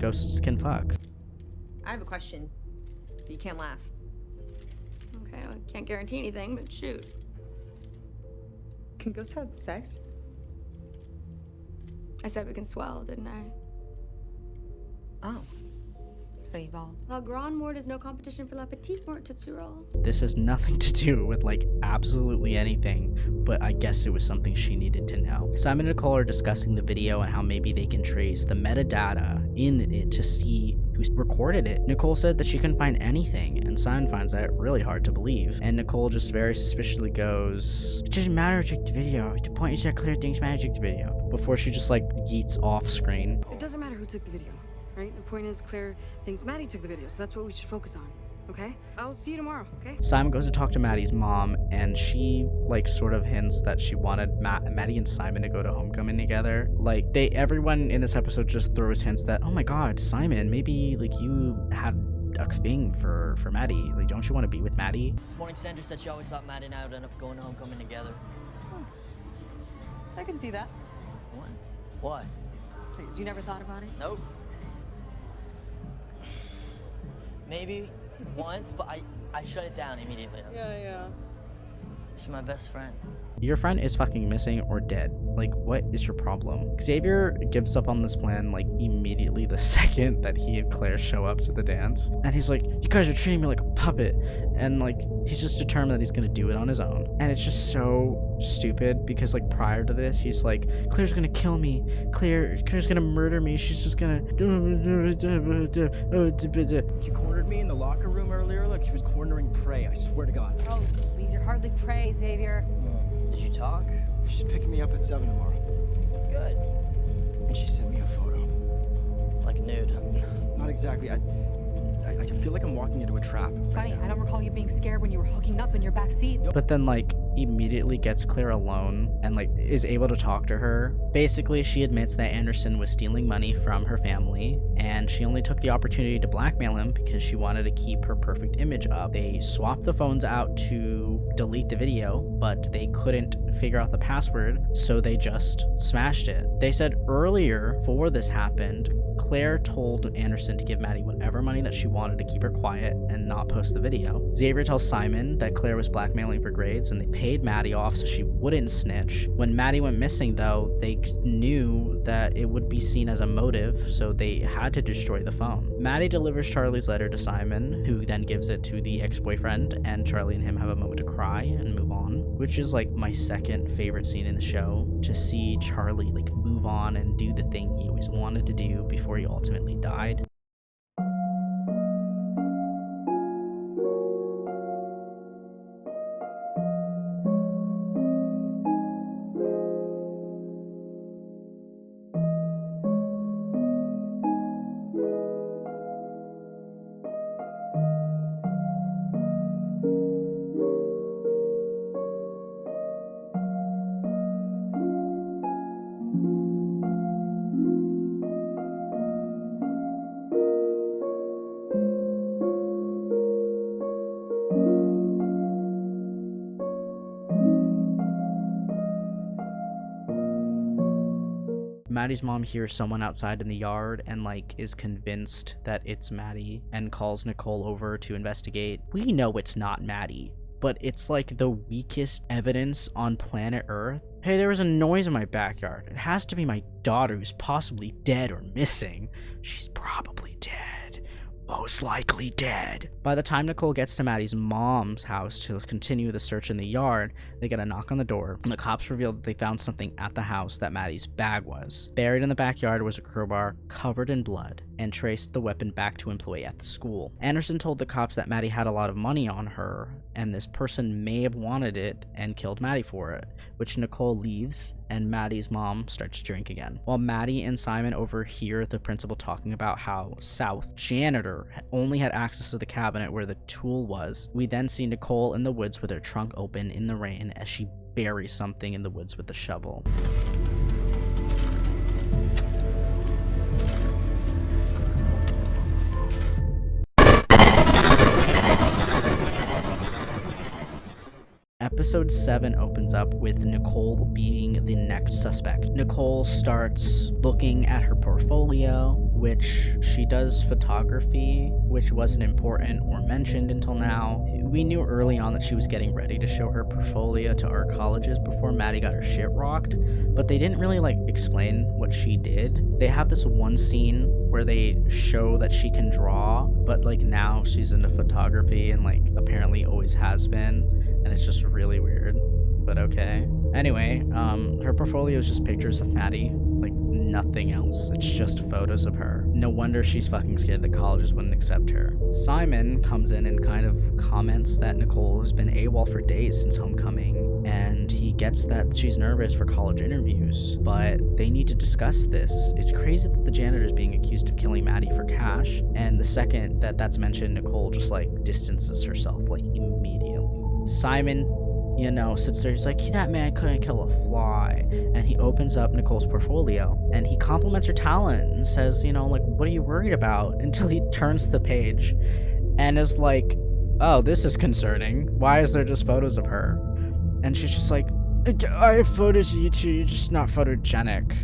ghosts can fuck.
I have a question. You can't laugh.
Okay, well, I can't guarantee anything, but shoot.
Can ghosts have sex?
I said we can swell, didn't I?
Oh. So you've all...
La Grande Mort is no competition for La Petite Mort, Totsural.
This has nothing to do with like absolutely anything, but I guess it was something she needed to know. Simon and Nicole are discussing the video and how maybe they can trace the metadata in it to see who recorded it. Nicole said that she couldn't find anything, and Simon finds that really hard to believe. And Nicole just very suspiciously goes, "It doesn't matter who took the video. The point is that Claire thinks Maddie took the video," before she just like yeets off screen.
It doesn't matter who took the video, right? The point is Claire thinks Maddie took the video, so that's what we should focus on, okay? I'll see you tomorrow, okay?
Simon goes to talk to Maddie's mom, and she like sort of hints that she wanted Maddie and Simon to go to homecoming together. Like everyone in this episode just throws hints that, oh my god, Simon, maybe like you had a thing for Maddie. Like, don't you want to be with Maddie?
This morning, Sandra said she always thought Maddie and I would end up going to homecoming together.
I can see that.
What? Why?
Please, you never thought about it?
Nope. Maybe once, but I shut it down immediately.
Yeah.
She's my best friend.
Your friend is fucking missing or dead. Like, what is your problem? Xavier gives up on this plan like immediately the second that he and Claire show up to the dance. And he's like, you guys are treating me like a puppet. And like, he's just determined that he's gonna do it on his own. And it's just so stupid because like prior to this, he's like, Claire's gonna kill me. Claire's gonna murder me. She's just gonna...
She cornered me in the locker room earlier like she was cornering prey, I swear to God.
Oh, please, you're hardly prey, Xavier.
Did you talk?
She's picking me up at 7 tomorrow.
Good.
And she sent me a photo.
Like nude?
Not exactly. I I feel like I'm walking into a trap.
Funny, I don't recall you being scared when you were hooking up in your back seat.
But then like immediately gets Claire alone and like is able to talk to her. Basically, she admits that Anderson was stealing money from her family, and she only took the opportunity to blackmail him because she wanted to keep her perfect image up. They swapped the phones out to delete the video, but they couldn't figure out the password, so they just smashed it. They said earlier, before this happened, Claire told Anderson to give Maddie whatever money that she wanted to keep her quiet and not post the video. Xavier tells Simon that Claire was blackmailing for grades, and they paid Maddie off so she wouldn't snitch. When Maddie went missing though, they knew that it would be seen as a motive, so they had to destroy the phone. Maddie delivers Charlie's letter to Simon, who then gives it to the ex-boyfriend, and Charlie and him have a moment to cry and move on, which is like my second favorite scene in the show, to see Charlie like move on and do the thing he always wanted to do before he ultimately died. Maddie's mom hears someone outside in the yard and like is convinced that it's Maddie and calls Nicole over to investigate. We know it's not Maddie, but it's like the weakest evidence on planet Earth. Hey, there was a noise in my backyard. It has to be my daughter who's possibly dead or missing. She's probably dead. Most likely dead. By the time Nicole gets to Maddie's mom's house to continue the search in the yard, they get a knock on the door, and the cops reveal that they found something at the house that Maddie's bag was. Buried in the backyard was a crowbar covered in blood, and traced the weapon back to an employee at the school. Anderson told the cops that Maddie had a lot of money on her, and this person may have wanted it and killed Maddie for it, which Nicole leaves, and Maddie's mom starts to drink again. While Maddie and Simon overhear the principal talking about how South, janitor, only had access to the cabinet where the tool was, we then see Nicole in the woods with her trunk open in the rain as she buries something in the woods with a shovel. Episode 7 opens up with Nicole being the next suspect. Nicole starts looking at her portfolio, which she does photography, which wasn't important or mentioned until now. We knew early on that she was getting ready to show her portfolio to art colleges before Maddie got her shit rocked, but they didn't really like explain what she did. They have this one scene where they show that she can draw, but like now she's into photography and like apparently always has been. And it's just really weird, but okay. Anyway, her portfolio is just pictures of Maddie, like nothing else. It's just photos of her. No wonder she's fucking scared the colleges wouldn't accept her. Simon comes in and kind of comments that Nicole has been AWOL for days since homecoming, and he gets that she's nervous for college interviews, but they need to discuss this. It's crazy that the janitor is being accused of killing Maddie for cash, and the second that that's mentioned, Nicole just like distances herself like immediately. Simon, you know, sits there, he's like, that man couldn't kill a fly. And he opens up Nicole's portfolio and he compliments her talent and says, you know, like, what are you worried about? Until he turns the page and is like, oh, this is concerning. Why is there just photos of her? And she's just like, I have photos of you too, you're just not photogenic.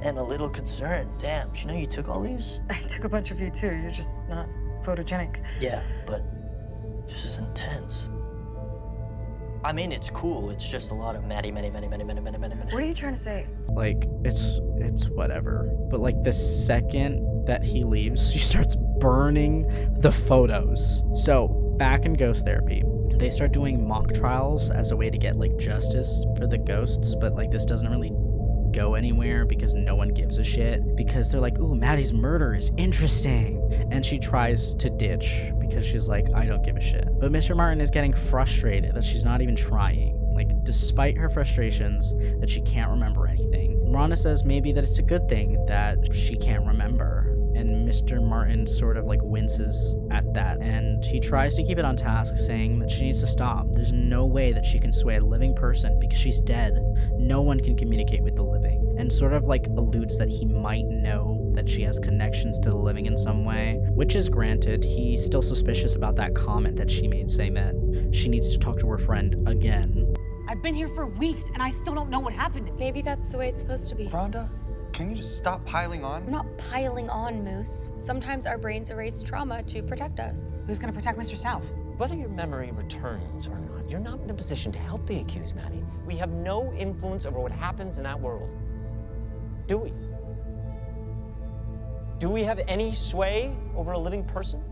And a little concerned. Damn, you know you took all these?
I took a bunch of you too. You're just not photogenic.
Yeah, but this is intense. I mean, it's cool. It's just a lot of Maddie.
What are you trying to say?
Like, it's whatever. But like the second that he leaves, she starts burning the photos. So back in ghost therapy, they start doing mock trials as a way to get like justice for the ghosts, but like this doesn't really go anywhere because no one gives a shit, because they're like, ooh, Maddie's murder is interesting, and she tries to ditch because she's like, I don't give a shit. But Mr. Martin is getting frustrated that she's not even trying. like despite her frustrations that she can't remember anything. Rhonda says maybe that it's a good thing that she can't remember, and Mr. Martin sort of like winces at that, and he tries to keep it on task, saying that she needs to stop. There's no way that she can sway a living person because she's dead. No one can communicate with the living, and sort of like alludes that he might know that she has connections to the living in some way, which is granted. He's still suspicious about that comment that she made, saying that she needs to talk to her friend again.
I've been here for weeks and I still don't know what happened to me.
Maybe that's the way it's supposed to be.
Rhonda, can you just stop piling on?
I'm not piling on, Moose. Sometimes our brains erase trauma to protect us.
Who's gonna protect Mr. South?
Whether your memory returns or not, you're not in a position to help the accused, Maddie. We have no influence over what happens in that world. Do we? Do we have any sway over a living person?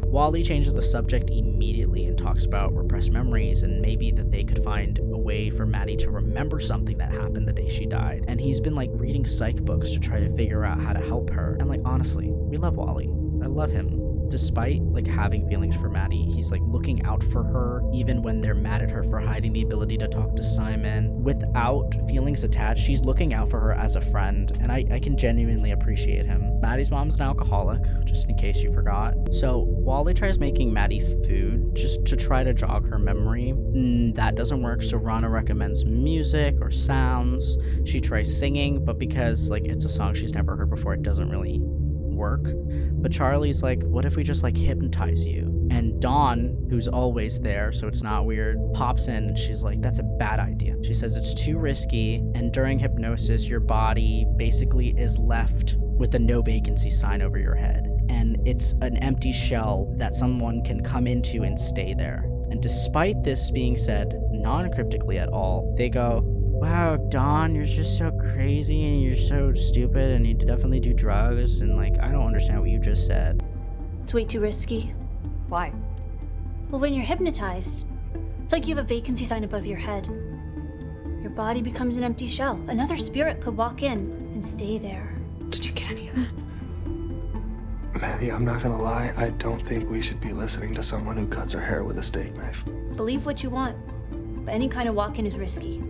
Wally changes the subject immediately and talks about repressed memories and maybe that they could find a way for Maddie to remember something that happened the day she died. And he's been like reading psych books to try to figure out how to help her. And like, honestly, we love Wally. I love him. Despite like having feelings for Maddie, he's like looking out for her even when they're mad at her for hiding the ability to talk to Simon. Without feelings attached, she's looking out for her as a friend, and I can genuinely appreciate him. Maddie's mom's an alcoholic, just in case you forgot. So Wally tries making Maddie food just to try to jog her memory. That doesn't work, so Rana recommends music or sounds. She tries singing, but because like it's a song she's never heard before, it doesn't really work. But Charlie's like, what if we just like hypnotize you? And Dawn, who's always there, so it's not weird, pops in and she's like, that's a bad idea. She says it's too risky, and during hypnosis your body basically is left with a no vacancy sign over your head, and it's an empty shell that someone can come into and stay there. And despite this being said non-cryptically at all, they go, wow, Dawn, you're just so crazy and you're so stupid and you definitely do drugs, and like, I don't understand what you just said.
It's way too risky.
Why?
Well, when you're hypnotized, it's like you have a vacancy sign above your head. Your body becomes an empty shell. Another spirit could walk in and stay there.
Did you get any of that?
Maddie, I'm not gonna lie, I don't think we should be listening to someone who cuts her hair with a steak knife.
Believe what you want, but any kind of walk-in is risky.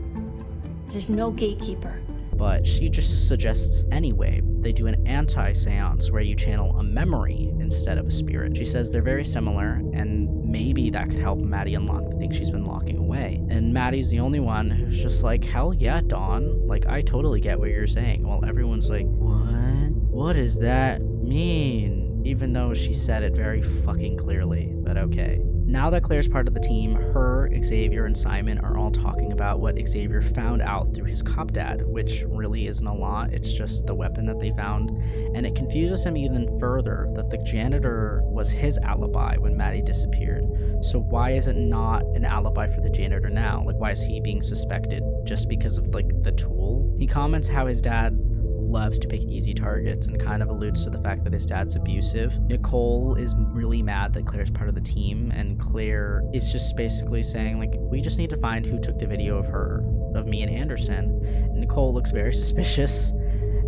There's no gatekeeper.
But she just suggests anyway, they do an anti-seance where you channel a memory instead of a spirit. She says they're very similar, and maybe that could help Maddie unlock the thing she's been locking away. And Maddie's the only one who's just like, hell yeah, Dawn. Like, I totally get what you're saying. While everyone's like, what? What does that mean? Even though she said it very fucking clearly, but okay. Now that Claire's part of the team, her, Xavier, and Simon are all talking about what Xavier found out through his cop dad, which really isn't a lot, it's just the weapon that they found, and it confuses him even further that the janitor was his alibi when Maddie disappeared. So why is it not an alibi for the janitor now? Like, why is he being suspected just because of, like, the tool? He comments how his dad loves to pick easy targets and kind of alludes to the fact that his dad's abusive. Nicole is really mad that Claire's part of the team, and Claire is just basically saying, like, we just need to find who took the video of me and Anderson. And Nicole looks very suspicious,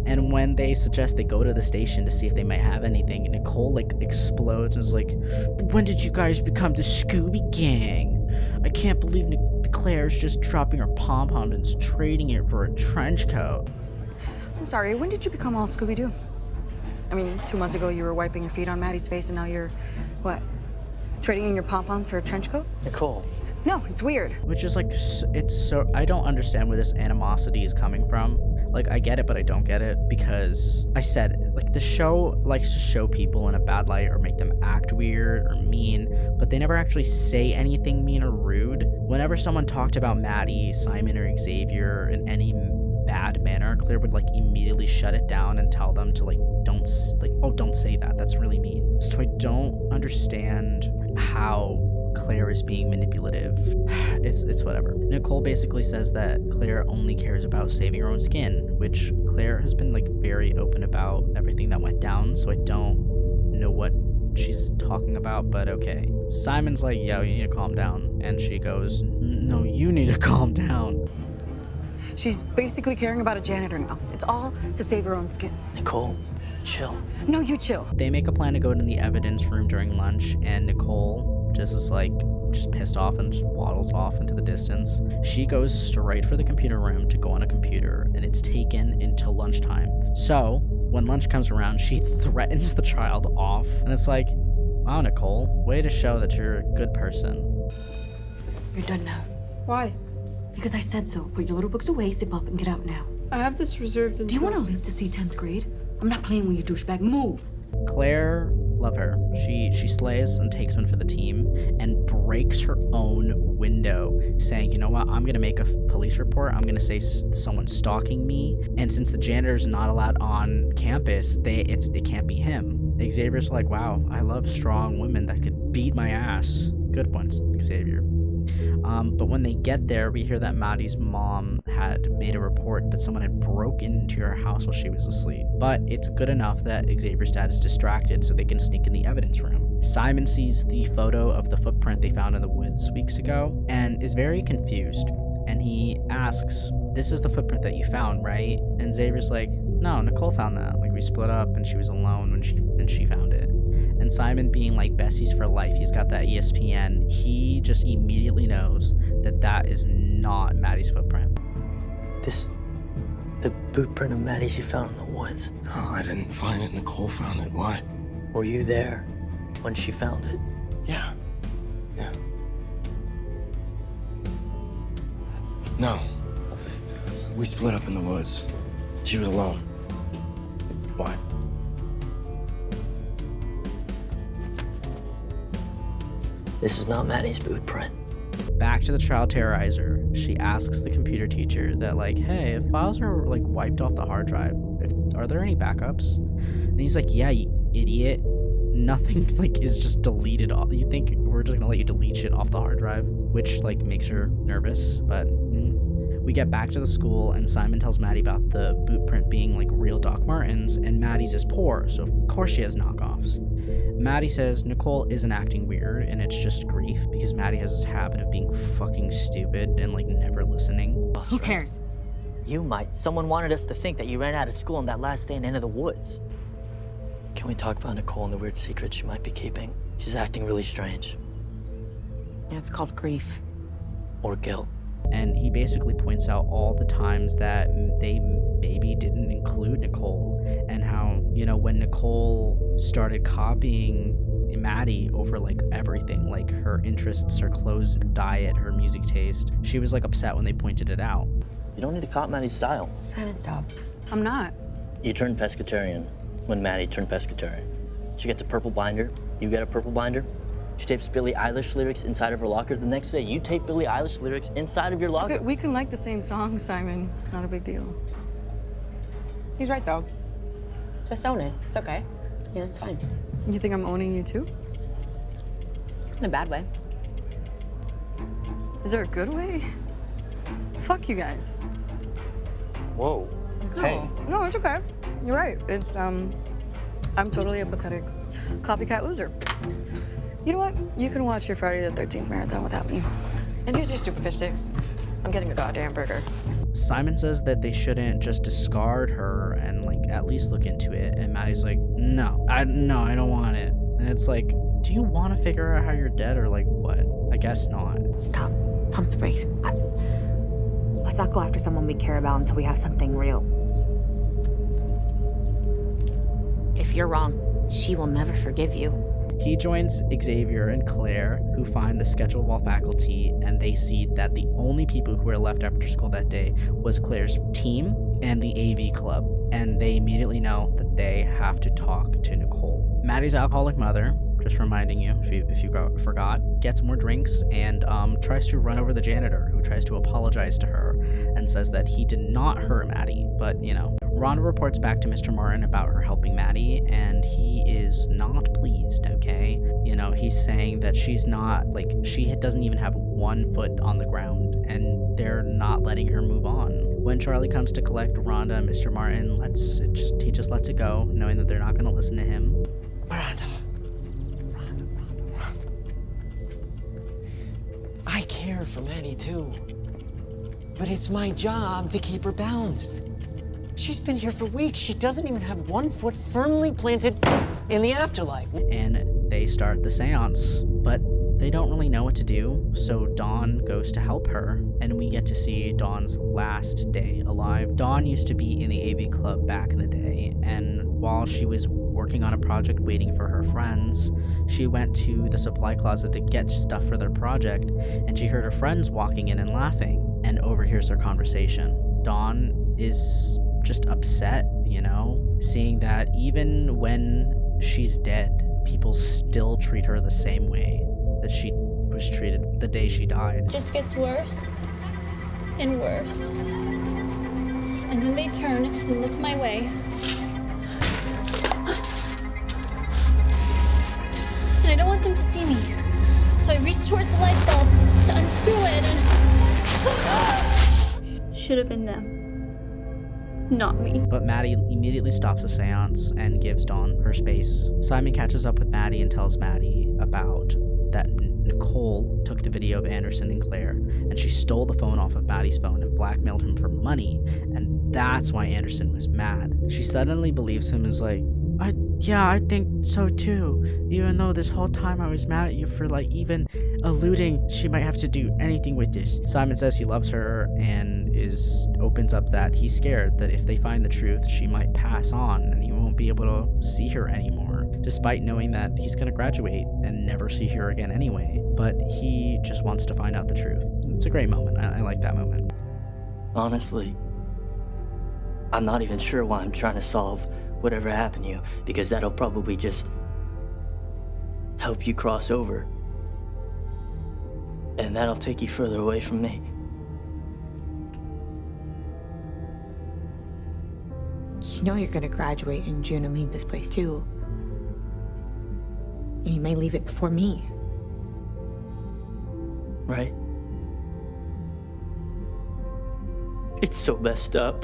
and when they suggest they go to the station to see if they might have anything, Nicole like explodes and is like, when did you guys become the Scooby Gang? I can't believe Claire's just dropping her pom-pom and trading it for a trench coat.
I'm sorry, when did you become all Scooby-Doo? I mean, 2 months ago you were wiping your feet on Maddie's face, and now you're, what, trading in your pom-pom for a trench coat?
Nicole.
No, it's weird.
Which is like, it's so, I don't understand where this animosity is coming from. Like, I get it, but I don't get it, because I said, like, the show likes to show people in a bad light or make them act weird or mean, but they never actually say anything mean or rude. Whenever someone talked about Maddie, Simon, or Xavier in any bad manner, Claire would like immediately shut it down and tell them to like, don't say that, that's really mean. So I don't understand how Claire is being manipulative. It's whatever. Nicole basically says that Claire only cares about saving her own skin, which Claire has been like very open about everything that went down, so I don't know what she's talking about, but okay. Simon's like, yo, you need to calm down, and she goes, no, you need to calm down.
She's basically caring about a janitor now. It's all to save her own skin.
Nicole, chill.
No, you chill.
They make a plan to go to the evidence room during lunch, and Nicole just is like, just pissed off and just waddles off into the distance. She goes straight for the computer room to go on a computer, and it's taken until lunchtime. So when lunch comes around, she threatens the child off, and it's like, wow, Nicole, way to show that you're a good person.
You're done now.
Why?
Because I said so. Put your little books away, zip up, and get out now.
I have this reserved until...
Do you want to live to see 10th grade? I'm not playing with you, douchebag. Move!
Claire, love her. She slays and takes one for the team and breaks her own window, saying, you know what, I'm gonna make a police report. I'm gonna say someone's stalking me, and since the janitor's not allowed on campus, it can't be him. Xavier's like, wow, I love strong women that could beat my ass. Good ones, Xavier. But when they get there, we hear that Maddie's mom had made a report that someone had broken into her house while she was asleep. But it's good enough that Xavier's dad is distracted so they can sneak in the evidence room. Simon sees the photo of the footprint they found in the woods weeks ago and is very confused. And he asks, this is the footprint that you found, right? And Xavier's like, no, Nicole found that. Like, we split up and she was alone when she found it. And Simon, being like besties for life, he's got that ESPN, he just immediately knows that that is not Maddie's footprint.
The boot print of Maddie's you found in the woods.
Oh, I didn't find it. Nicole found it. Why?
Were you there when she found it?
Yeah. No. We split up in the woods. She was alone. Why?
This is not Maddie's boot print.
Back to the child terrorizer, she asks the computer teacher that, like, hey, if files are like wiped off the hard drive, are there any backups? And he's like, yeah, you idiot. Nothing like is just deleted off. You think we're just gonna let you delete shit off the hard drive? Which like makes her nervous, but we get back to the school and Simon tells Maddie about the boot print being like real Doc Martens, and Maddie's is poor, so of course she has knockoffs. Maddie says Nicole isn't acting weird and it's just grief because Maddie has this habit of being fucking stupid and like never listening.
Who cares?
You might. Someone wanted us to think that you ran out of school on that last day and into the woods. Can we talk about Nicole and the weird secret she might be keeping? She's acting really strange.
Yeah, it's called grief.
Or guilt.
And he basically points out all the times that they maybe didn't include Nicole, and how, you know, when Nicole started copying Maddie over like everything, like her interests, her clothes, her diet, her music taste, she was like upset when they pointed it out.
You don't need to copy Maddie's style.
Simon, stop.
I'm not.
You turned pescatarian when Maddie turned pescatarian. She gets a purple binder, you get a purple binder. She tapes Billie Eilish lyrics inside of her locker. The next day, you tape Billie Eilish lyrics inside of your locker.
Okay, we can like the same song, Simon. It's not a big deal.
He's right, though. Just own it. It's okay. Yeah, it's fine.
You think I'm owning you too?
In a bad way.
Is there a good way? Fuck you guys.
Whoa.
Hey. No, it's okay. You're right. It's, I'm totally a pathetic copycat loser. You know what? You can watch your Friday the 13th marathon without me. And here's your stupid fish sticks. I'm getting a goddamn burger.
Simon says that they shouldn't just discard her and like at least look into it, and Maddie's like, no, I don't want it. And it's like, do you want to figure out how you're dead or like what? I guess not.
Stop. Pump the brakes. Let's not go after someone we care about until we have something real. If you're wrong, she will never forgive you.
He joins Xavier and Claire, who find the schedule wall faculty, and they see that the only people who were left after school that day was Claire's team and the AV club, and they immediately know that they have to talk to Nicole. Maddie's alcoholic mother, just reminding you if you forgot, gets more drinks and tries to run over the janitor, who tries to apologize to her and says that he did not hurt Maddie, but you know. Rhonda reports back to Mr. Martin about her helping Maddie, and he is not pleased, okay? You know, he's saying that she's not, like, she doesn't even have 1 foot on the ground, and they're not letting her move on. When Charlie comes to collect Rhonda, Mr. Martin he just lets it go, knowing that they're not gonna listen to him.
Miranda. I care for Maddie too, but it's my job to keep her balanced. She's been here for weeks. She doesn't even have 1 foot firmly planted in the afterlife.
And they start the seance, but They don't really know what to do, so Dawn goes to help her, and we get to see Dawn's last day alive. Dawn used to be in the AV club back in the day, and while she was working on a project waiting for her friends, she went to the supply closet to get stuff for their project, and she heard her friends walking in and laughing, and overhears their conversation. Dawn is just upset, you know, seeing that even when she's dead, people still treat her the same way that she was treated the day she died.
It just gets worse and worse. And then they turn and look my way. And I don't want them to see me. So I reach towards the light bulb to unscrew it and... Should have been them. Not me.
But Maddie immediately stops the seance and gives Dawn her space. Simon catches up with Maddie and tells Maddie about that Nicole took the video of Anderson and Claire, and she stole the phone off of Maddie's phone and blackmailed him for money, and that's why Anderson was mad. She suddenly believes him and is like, yeah, I think so too. Even though this whole time I was mad at you for like even alluding she might have to do anything with this. Simon says he loves her and opens up that he's scared that if they find the truth, she might pass on and he won't be able to see her anymore, despite knowing that he's gonna graduate and never see her again anyway. But he just wants to find out the truth. It's a great moment. I like that moment.
Honestly, I'm not even sure why I'm trying to solve whatever happened to you, because that'll probably just help you cross over. And that'll take you further away from me.
You know you're gonna graduate in June and leave this place too. And you may leave it before me.
Right? It's so messed up.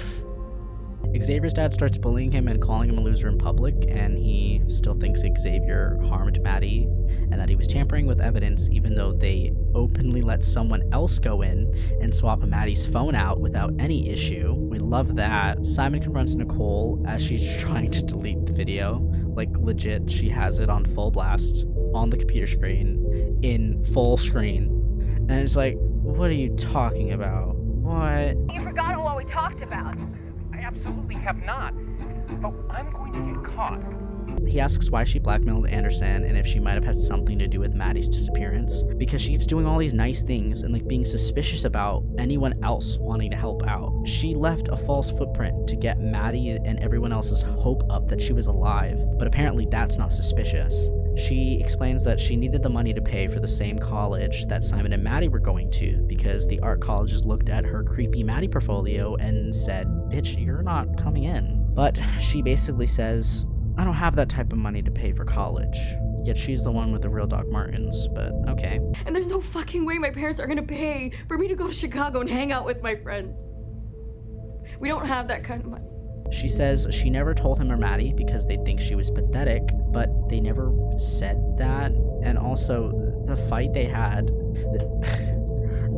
Xavier's dad starts bullying him and calling him a loser in public, and he still thinks Xavier harmed Maddie and that he was tampering with evidence, even though they openly let someone else go in and swap Maddie's phone out without any issue. We love that. Simon confronts Nicole as she's trying to delete the video. Like, legit, she has it on full blast on the computer screen in full screen. And it's like, what are you talking about? What?
You forgot what we talked about.
I absolutely have not. But I'm going to get caught.
He asks why she blackmailed Anderson and if she might have had something to do with Maddie's disappearance, because she keeps doing all these nice things and like being suspicious about anyone else wanting to help out. She left a false footprint to get Maddie and everyone else's hope up that she was alive, but apparently that's not suspicious. She explains that she needed the money to pay for the same college that Simon and Maddie were going to, because the art colleges looked at her creepy Maddie portfolio and said, bitch, you're not coming in. But she basically says, I don't have that type of money to pay for college. Yet she's the one with the real Doc Martens, but okay.
And there's no fucking way my parents are gonna pay for me to go to Chicago and hang out with my friends. We don't have that kind of money.
She says she never told him or Maddie because they think she was pathetic, but they never said that. And also, the fight they had...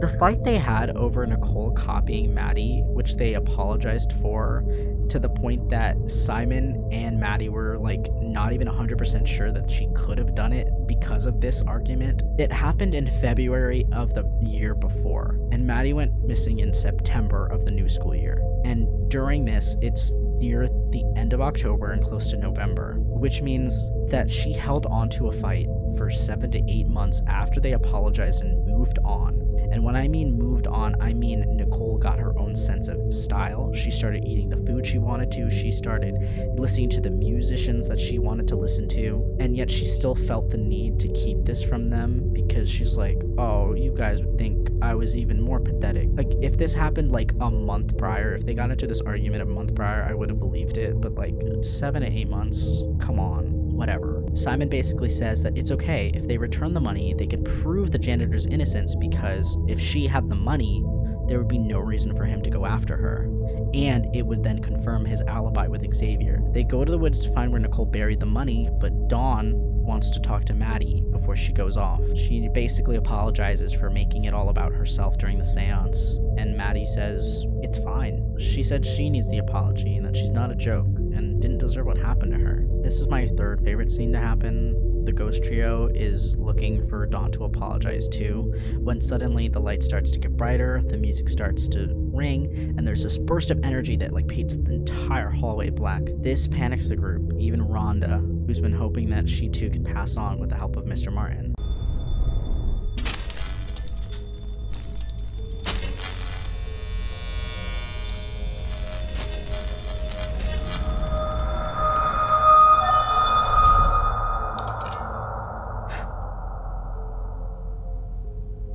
The fight they had over Nicole copying Maddie, which they apologized for, to the point that Simon and Maddie were like not even 100% sure that she could have done it because of this argument. It happened in February of the year before, and Maddie went missing in September of the new school year. And during this, it's near the end of October and close to November, which means that she held on to a fight for 7 to 8 months after they apologized and moved on. And when I mean moved on, I mean Nicole got her own sense of style. She started eating the food she wanted to. She started listening to the musicians that she wanted to listen to. And yet she still felt the need to keep this from them because she's like, oh, you guys would think I was even more pathetic. Like, if this happened like a month prior, if they got into this argument a month prior, I would have believed it. But like 7 to 8 months, come on. Whatever. Simon basically says that it's okay. If they return the money, they could prove the janitor's innocence because if she had the money, there would be no reason for him to go after her. And it would then confirm his alibi with Xavier. They go to the woods to find where Nicole buried the money, but Dawn wants to talk to Maddie before she goes off. She basically apologizes for making it all about herself during the seance, and Maddie says it's fine. She said she needs the apology and that she's not a joke and didn't deserve what happened to her. This is my third favorite scene to happen. the ghost trio is looking for Dawn to apologize too, when suddenly the light starts to get brighter, the music starts to ring, and there's this burst of energy that like paints the entire hallway black. This panics the group, even Rhonda, who's been hoping that she too could pass on with the help of Mr. Martin.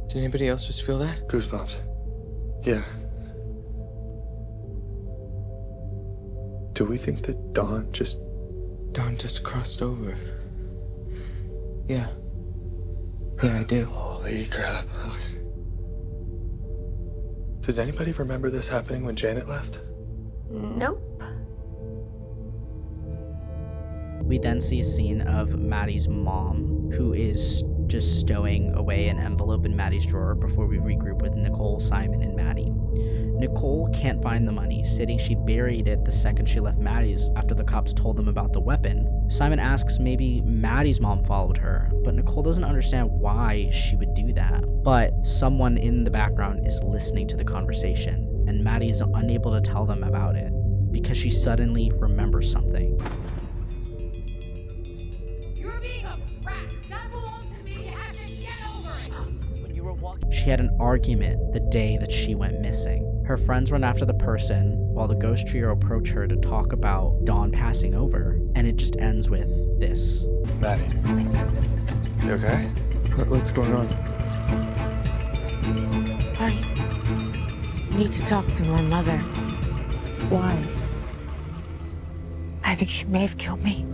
Did anybody else just feel that?
Goosebumps. Yeah. Do we think that Dawn just
crossed over? Yeah. Yeah, I do.
Holy crap. Does anybody remember this happening when Janet left?
Nope.
We then see a scene of Maddie's mom, who is just stowing away an envelope in Maddie's drawer before we regroup with Nicole, Simon, and Maddie. Nicole can't find the money, stating she buried it the second she left Maddie's after the cops told them about the weapon. Simon asks maybe Maddie's mom followed her, but Nicole doesn't understand why she would do that. But someone in the background is listening to the conversation, and Maddie is unable to tell them about it because she suddenly remembers something.
You're being a brat. That belongs to me. You have to get over it.
When you were walking...
She had an argument the day that she went missing. Her friends run after the person while the ghost trio approach her to talk about Dawn passing over, and it just ends with this.
Maddie, you okay?
What's going on?
I need to talk to my mother.
Why?
I think she may have killed me.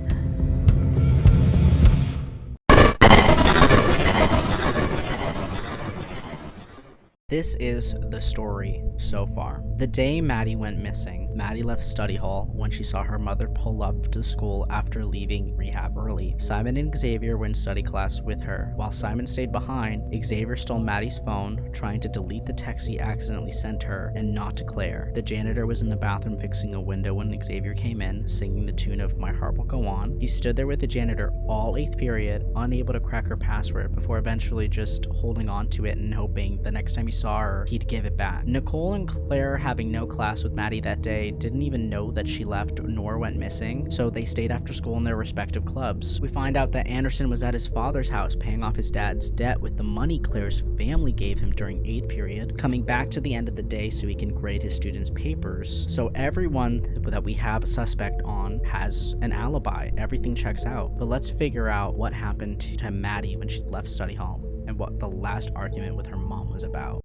This is the story so far. The day Maddie went missing, Maddie left study hall when she saw her mother pull up to school after leaving rehab early. Simon and Xavier were in study class with her. While Simon stayed behind, Xavier stole Maddie's phone, trying to delete the text he accidentally sent her and not to Claire. The janitor was in the bathroom fixing a window when Xavier came in, singing the tune of My Heart Will Go On. He stood there with the janitor all 8th period, unable to crack her password, before eventually just holding on to it and hoping the next time he saw her, he'd give it back. Nicole and Claire, having no class with Maddie that day, didn't even know that she left nor went missing, so they stayed after school in their respective clubs. We find out that Anderson was at his father's house paying off his dad's debt with the money Claire's family gave him during 8th period, coming back to the end of the day so he can grade his students' papers. So everyone that we have a suspect on has an alibi. Everything checks out. But let's figure out what happened to Maddie when she left study hall and what the last argument with her mom was about.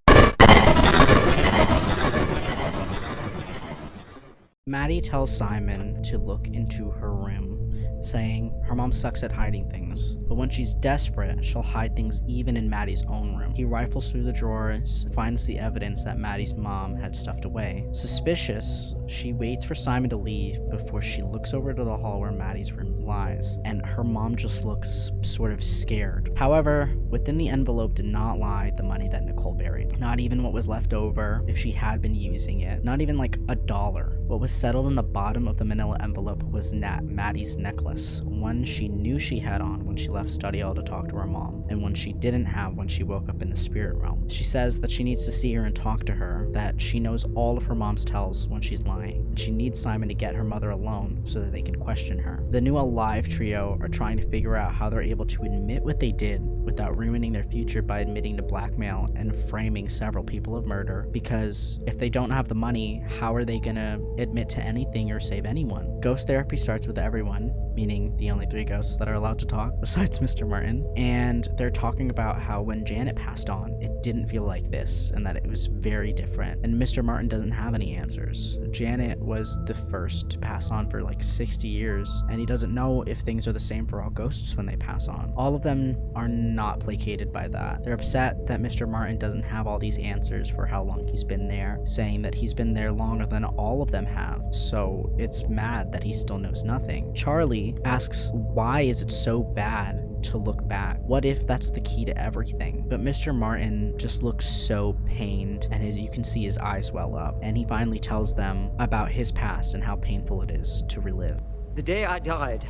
Maddie tells Simon to look into her room, saying her mom sucks at hiding things, but when she's desperate, she'll hide things even in Maddie's own room. He rifles through the drawers, finds the evidence that Maddie's mom had stuffed away. Suspicious, she waits for Simon to leave before she looks over to the hall where Maddie's room lies, and her mom just looks sort of scared. However, within the envelope did not lie the money that Nicole buried. Not even what was left over if she had been using it. Not even like $1. What was settled in the bottom of the manila envelope was Maddie's necklace, one she knew she had on when she left study hall to talk to her mom, and one she didn't have when she woke up in the spirit realm. She says that she needs to see her and talk to her, that she knows all of her mom's tells when she's lying, and she needs Simon to get her mother alone so that they can question her. The new Alive trio are trying to figure out how they're able to admit what they did without ruining their future by admitting to blackmail and framing several people of murder, because if they don't have the money, how are they gonna admit to anything or save anyone? Ghost therapy starts with everyone, meaning the only 3 ghosts that are allowed to talk besides Mr. Martin, and they're talking about how when Janet passed on, it didn't feel like this, and that it was very different, and Mr. Martin doesn't have any answers. Janet was the first to pass on for like 60 years, and he doesn't know if things are the same for all ghosts when they pass on. All of them are not placated by that. They're upset that Mr. Martin doesn't have all these answers for how long he's been there, saying that he's been there longer than all of them have, so it's mad that he still knows nothing. Charlie asks, why is it so bad to look back? What if that's the key to everything? But Mr. Martin just looks so pained, and as you can see, his eyes well up, and he finally tells them about his past and how painful it is to relive.
The day I died,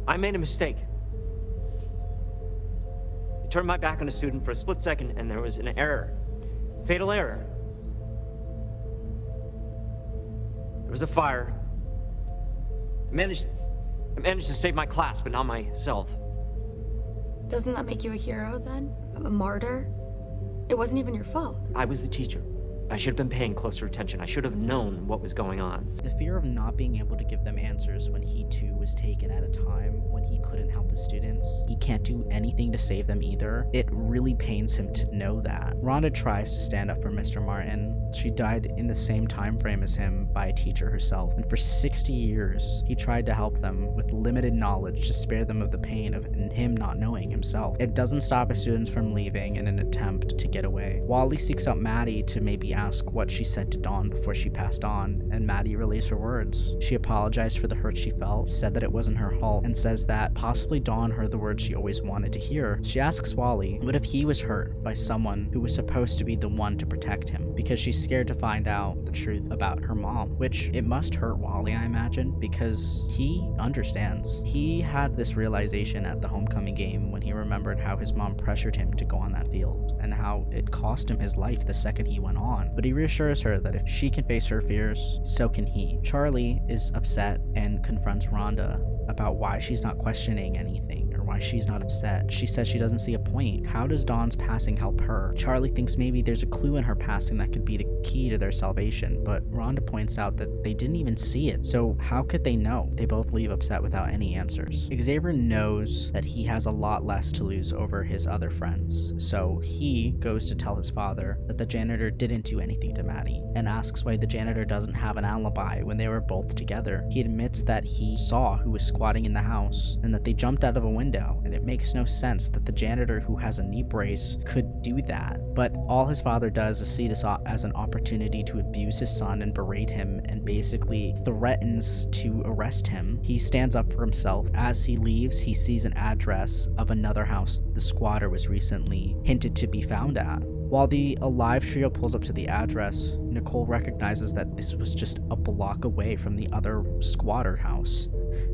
I made a mistake.
turned my back on a student for a split second, and there was an error. Fatal error. There was a fire. I managed to save my class, but not myself.
Doesn't that make you a hero then? A martyr? It wasn't even your fault.
I was the teacher. I should have been paying closer attention. I should have known what was going on.
The fear of not being able to give them answers when he too was taken at a time when he couldn't help his students, he can't do anything to save them either, it really pains him to know that. Rhonda tries to stand up for Mr. Martin. She died in the same time frame as him by a teacher herself, and for 60 years he tried to help them with limited knowledge to spare them of the pain of him not knowing himself. It doesn't stop his students from leaving in an attempt to get away. Wally seeks out Maddie to maybe ask what she said to Dawn before she passed on, and Maddie relays her words. She apologized for the hurt she felt, said that it wasn't her fault, and says that possibly Dawn heard the words she always wanted to hear. She asks Wally what if he was hurt by someone who was supposed to be the one to protect him, because she's scared to find out the truth about her mom, which it must hurt Wally, I imagine, because he understands. He had this realization at the homecoming game when he remembered how his mom pressured him to go on that field, and how it cost him his life the second he went on. But he reassures her that if she can face her fears, so can he. Charlie is upset and confronts Rhonda about why she's not questioning anything or why she's not upset. She says she doesn't see a point. How does Dawn's passing help her? Charlie thinks maybe there's a clue in her passing that could be the key to their salvation, but Rhonda points out that they didn't even see it, so how could they know? They both leave upset without any answers. Xavier knows that he has a lot less to lose over his other friends, so he goes to tell his father that the janitor didn't do anything to Maddie, and asks why the janitor doesn't have an alibi when they were both together. He admits that he saw who was squatting in the house, and that they jumped out of a window, and it makes no sense that the janitor who has a knee brace could do that. But all his father does is see this as an opportunity to abuse his son and berate him, and basically threatens to arrest him. He stands up for himself. As he leaves, he sees an address of another house the squatter was recently hinted to be found at. While the alive trio pulls up to the address, Nicole recognizes that this was just a block away from the other squatter house.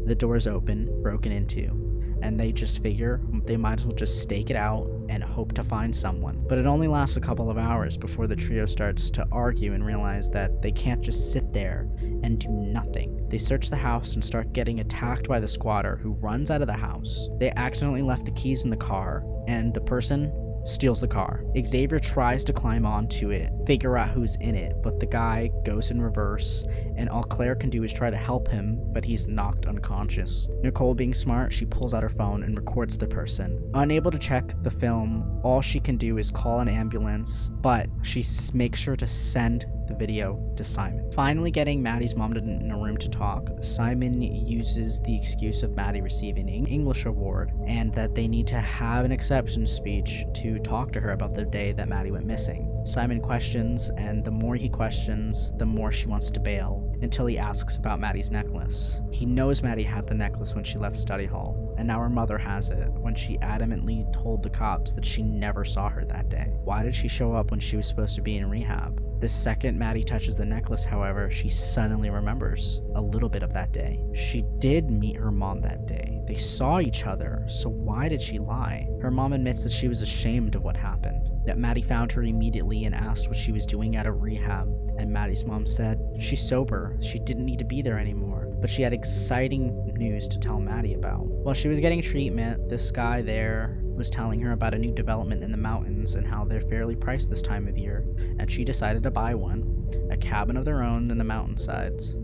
The door is open, broken into, and they just figure they might as well just stake it out and hope to find someone. But it only lasts a couple of hours before the trio starts to argue and realize that they can't just sit there and do nothing. They search the house and start getting attacked by the squatter, who runs out of the house. They accidentally left the keys in the car, and the person steals the car. Xavier tries to climb onto it, figure out who's in it, but the guy goes in reverse, and all Claire can do is try to help him, but he's knocked unconscious. Nicole, being smart, she pulls out her phone and records the person. Unable to check the film, all she can do is call an ambulance, but she makes sure to send the video to Simon. Finally getting Maddie's mom in a room to talk, Simon uses the excuse of Maddie receiving an English award and that they need to have an acceptance speech to talk to her about the day that Maddie went missing. Simon questions, and the more he questions, the more she wants to bail, until he asks about Maddie's necklace. He knows Maddie had the necklace when she left study hall, and now her mother has it when she adamantly told the cops that she never saw her that day. Why did she show up when she was supposed to be in rehab? The second Maddie touches the necklace, however, she suddenly remembers a little bit of that day. She did meet her mom that day. They saw each other, so why did she lie? Her mom admits that she was ashamed of what happened, that Maddie found her immediately and asked what she was doing at a rehab, and Maddie's mom said she's sober, she didn't need to be there anymore, but she had exciting news to tell Maddie about. While she was getting treatment, this guy there was telling her about a new development in the mountains and how they're fairly priced this time of year, and she decided to buy one, a cabin of their own in the mountainsides.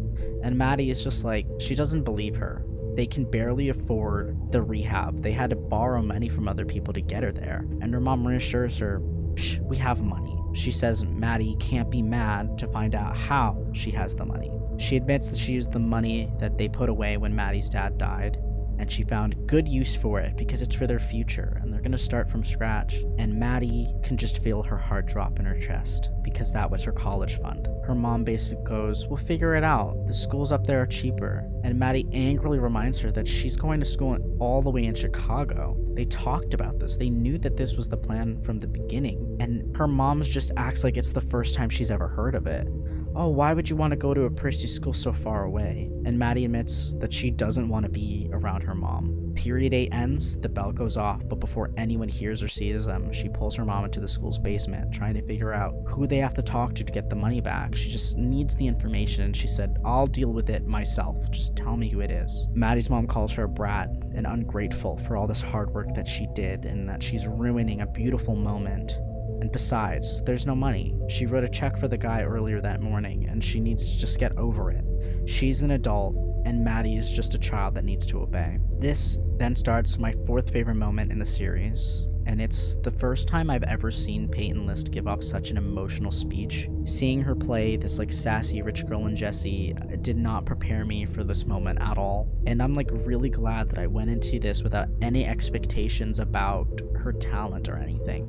And Maddie is just like, she doesn't believe her. They can barely afford the rehab. They had to borrow money from other people to get her there. And her mom reassures her, "Psh, we have money." She says Maddie can't be mad to find out how she has the money. She admits that she used the money that they put away when Maddie's dad died, and she found good use for it because it's for their future and they're gonna start from scratch. And Maddie can just feel her heart drop in her chest because that was her college fund. Her mom basically goes, "We'll figure it out. The schools up there are cheaper." And Maddie angrily reminds her that she's going to school all the way in Chicago. They talked about this. They knew that this was the plan from the beginning. And her mom's just acts like it's the first time she's ever heard of it. "Oh, why would you want to go to a pricey school so far away?" And Maddie admits that she doesn't want to be around her mom Period 8 ends, the bell goes off, but before anyone hears or sees them, she pulls her mom into the school's basement, trying to figure out who they have to talk to get the money back. She just needs the information, and she said, "I'll deal with it myself. Just tell me who it is." Maddie's mom calls her a brat and ungrateful for all this hard work that she did, and that she's ruining a beautiful moment. And besides, there's no money. She wrote a check for the guy earlier that morning, and she needs to just get over it. She's an adult, and Maddie is just a child that needs to obey. This then starts my 4th favorite moment in the series, and it's the first time I've ever seen Peyton List give off such an emotional speech. Seeing her play this like sassy rich girl in Jessie did not prepare me for this moment at all, and I'm like really glad that I went into this without any expectations about her talent or anything.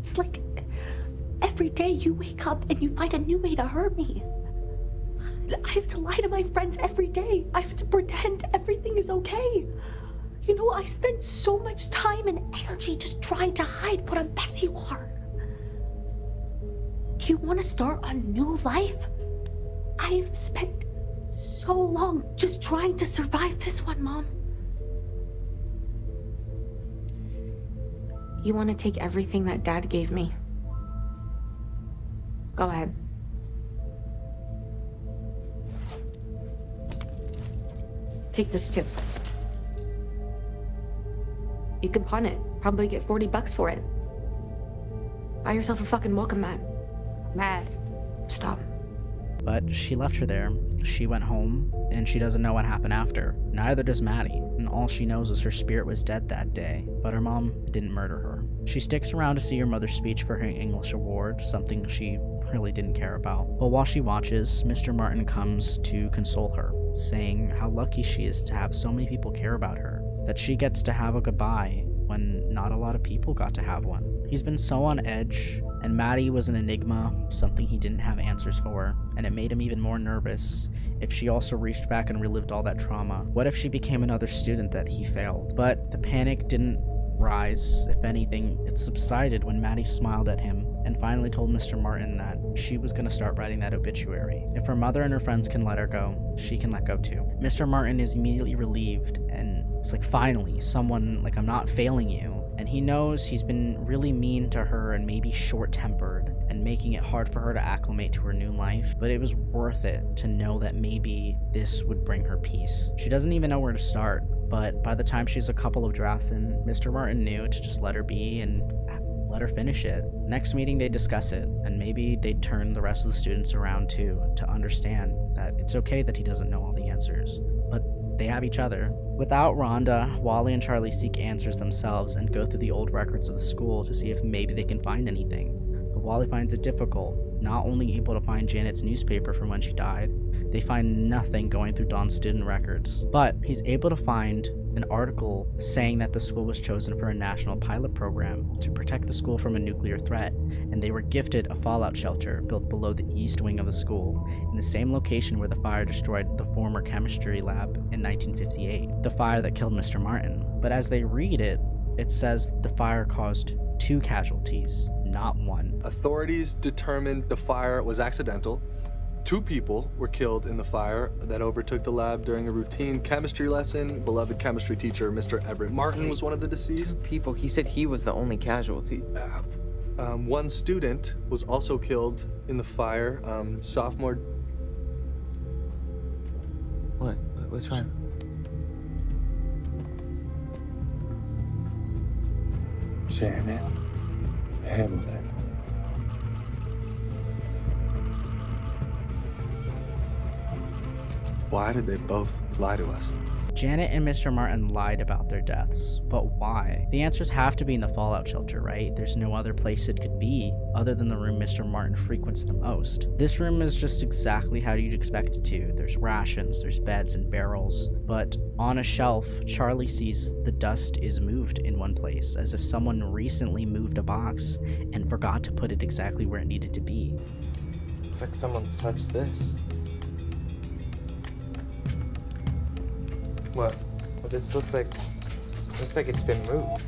It's like every day you wake up and you find a new way to hurt me. I have to lie to my friends every day. I have to pretend everything is okay. You know, I spend so much time and energy just trying to hide what a mess you are. You want to start a new life? I've spent so long just trying to survive this one, Mom.
You want to take everything that Dad gave me? Go ahead. Take this too. You can pawn it. Probably get $40 for it. Buy yourself a fucking welcome mat. Mad. Stop.
But she left her there. She went home, and she doesn't know what happened after. Neither does Maddie, and all she knows is her spirit was dead that day, but her mom didn't murder her. She sticks around to see her mother's speech for her English award, something she really didn't care about. But while she watches, Mr. Martin comes to console her, saying how lucky she is to have so many people care about her, that she gets to have a goodbye when not a lot of people got to have one. He's been so on edge, and Maddie was an enigma, something he didn't have answers for, and it made him even more nervous if she also reached back and relived all that trauma. What if she became another student that he failed? But the panic didn't rise. If anything, it subsided when Maddie smiled at him and finally told Mr. Martin that she was going to start writing that obituary. If her mother and her friends can let her go, she can let go too. Mr. Martin is immediately relieved, and it's like, finally, someone, like, I'm not failing you. And he knows he's been really mean to her and maybe short-tempered and making it hard for her to acclimate to her new life, but it was worth it to know that maybe this would bring her peace. She doesn't even know where to start, but by the time she's a couple of drafts in, Mr. Martin knew to just let her be and let her finish it. Next meeting, they discuss it, and maybe they'd turn the rest of the students around too, to understand that it's okay that he doesn't know all the answers, but they have each other. Without Rhonda, Wally and Charlie seek answers themselves and go through the old records of the school to see if maybe they can find anything. But Wally finds it difficult, not only able to find Janet's newspaper from when she died, they find nothing going through Dawn's student records. But he's able to find an article saying that the school was chosen for a national pilot program to protect the school from a nuclear threat, and they were gifted a fallout shelter built below the east wing of the school, in the same location where the fire destroyed the former chemistry lab in 1958, the fire that killed Mr. Martin. But as they read it, it says the fire caused 2 casualties, not 1.
Authorities determined the fire was accidental. 2 people were killed in the fire that overtook the lab during a routine chemistry lesson. Beloved chemistry teacher, Mr. Everett Martin, was one of the deceased.
2 people? He said he was the only casualty.
1 student was also killed in the fire. Sophomore...
What? What's wrong?
Janet Hamilton.
Why did they both lie to us?
Janet and Mr. Martin lied about their deaths, but why? The answers have to be in the fallout shelter, right? There's no other place it could be other than the room Mr. Martin frequents the most. This room is just exactly how you'd expect it to. There's rations, there's beds and barrels, but on a shelf, Charlie sees the dust is moved in one place, as if someone recently moved a box and forgot to put it exactly where it needed to be.
It's like someone's touched this. What? Well, this looks like it's been moved.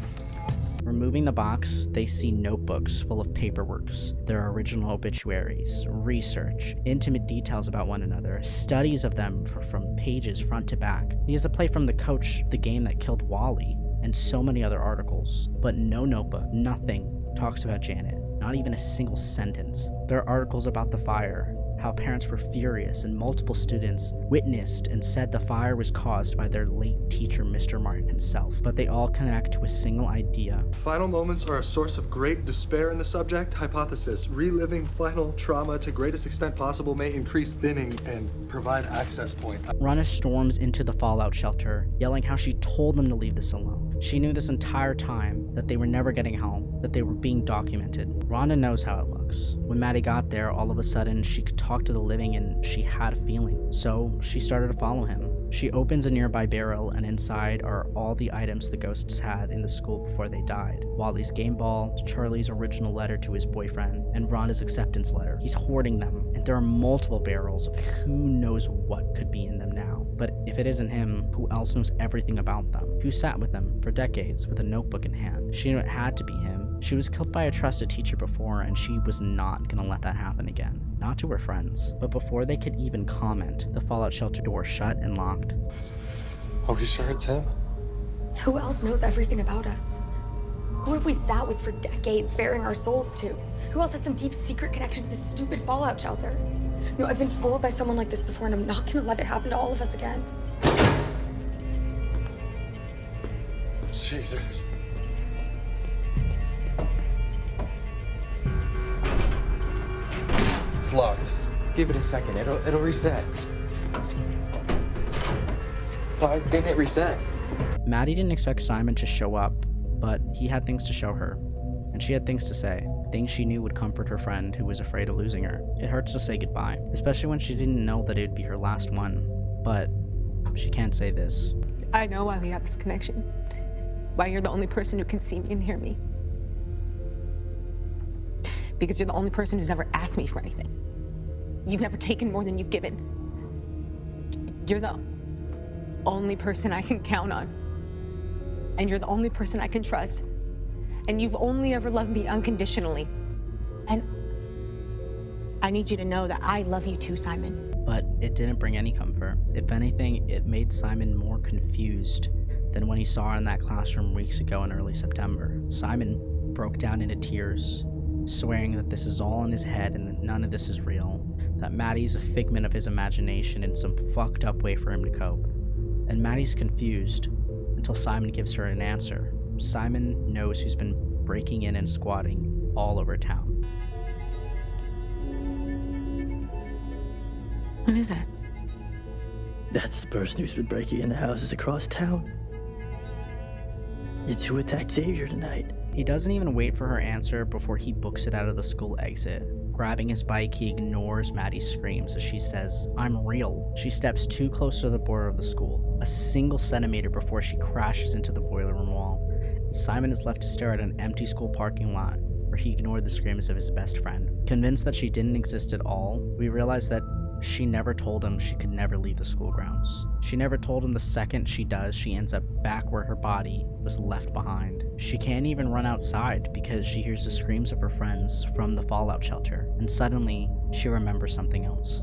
Removing the box, they see notebooks full of paperworks, their original obituaries, research, intimate details about one another, studies of them from pages front to back. He has a play from the coach, the game that killed Wally, and so many other articles. But no notebook, nothing talks about Janet, not even a single sentence. There are articles about the fire, how parents were furious and multiple students witnessed and said the fire was caused by their late teacher, Mr. Martin himself, but they all connect to a single idea.
Final moments are a source of great despair in the subject. Hypothesis: reliving final trauma to greatest extent possible may increase thinning and provide access point.
Rhonda storms into the fallout shelter, yelling how she told them to leave this alone. She knew this entire time that they were never getting home, that they were being documented. Rhonda knows how it looks. When Maddie got there, all of a sudden she could talk to the living and she had a feeling. So she started to follow him. She opens a nearby barrel and inside are all the items the ghosts had in the school before they died. Wally's game ball, Charlie's original letter to his boyfriend, and Rhonda's acceptance letter. He's hoarding them, and there are multiple barrels of who knows what could be in them now. But if it isn't him, who else knows everything about them? Who sat with them for decades with a notebook in hand? She knew it had to be him. She was killed by a trusted teacher before, and she was not gonna let that happen again. Not to her friends. But before they could even comment, the fallout shelter door shut and locked.
Are we sure it's him?
Who else knows everything about us? Who have we sat with for decades, bearing our souls to? Who else has some deep secret connection to this stupid fallout shelter? No, I've been fooled by someone like this before, and I'm not gonna let it happen to all of us again.
Jesus. It's locked.
Give it a second. It'll reset. Why didn't it reset?
Maddie didn't expect Simon to show up, but he had things to show her. And she had things to say, things she knew would comfort her friend who was afraid of losing her. It hurts to say goodbye, especially when she didn't know that it would be her last one. But she can't say this.
I know why we have this connection. Why you're the only person who can see me and hear me. Because you're the only person who's ever asked me for anything. You've never taken more than you've given. You're the only person I can count on. And you're the only person I can trust. And you've only ever loved me unconditionally. And I need you to know that I love you too, Simon.
But it didn't bring any comfort. If anything, it made Simon more confused than when he saw her in that classroom weeks ago in early September. Simon broke down into tears, swearing that this is all in his head and that none of this is real, that Maddie's a figment of his imagination and some fucked up way for him to cope. And Maddie's confused until Simon gives her an answer. Simon knows who's been breaking in and squatting all over town.
What is that?
That's the person who's been breaking into houses across town. It's who attacked Xavier tonight.
He doesn't even wait for her answer before he books it out of the school exit. Grabbing his bike, he ignores Maddie's screams as she says, "I'm real." She steps too close to the border of the school, a single centimeter before she crashes into the boiler room wall. And Simon is left to stare at an empty school parking lot where he ignored the screams of his best friend. Convinced that she didn't exist at all, we realize that she never told him she could never leave the school grounds. She never told him the second she does, she ends up back where her body was left behind. She can't even run outside because she hears the screams of her friends from the fallout shelter, and suddenly she remembers something else.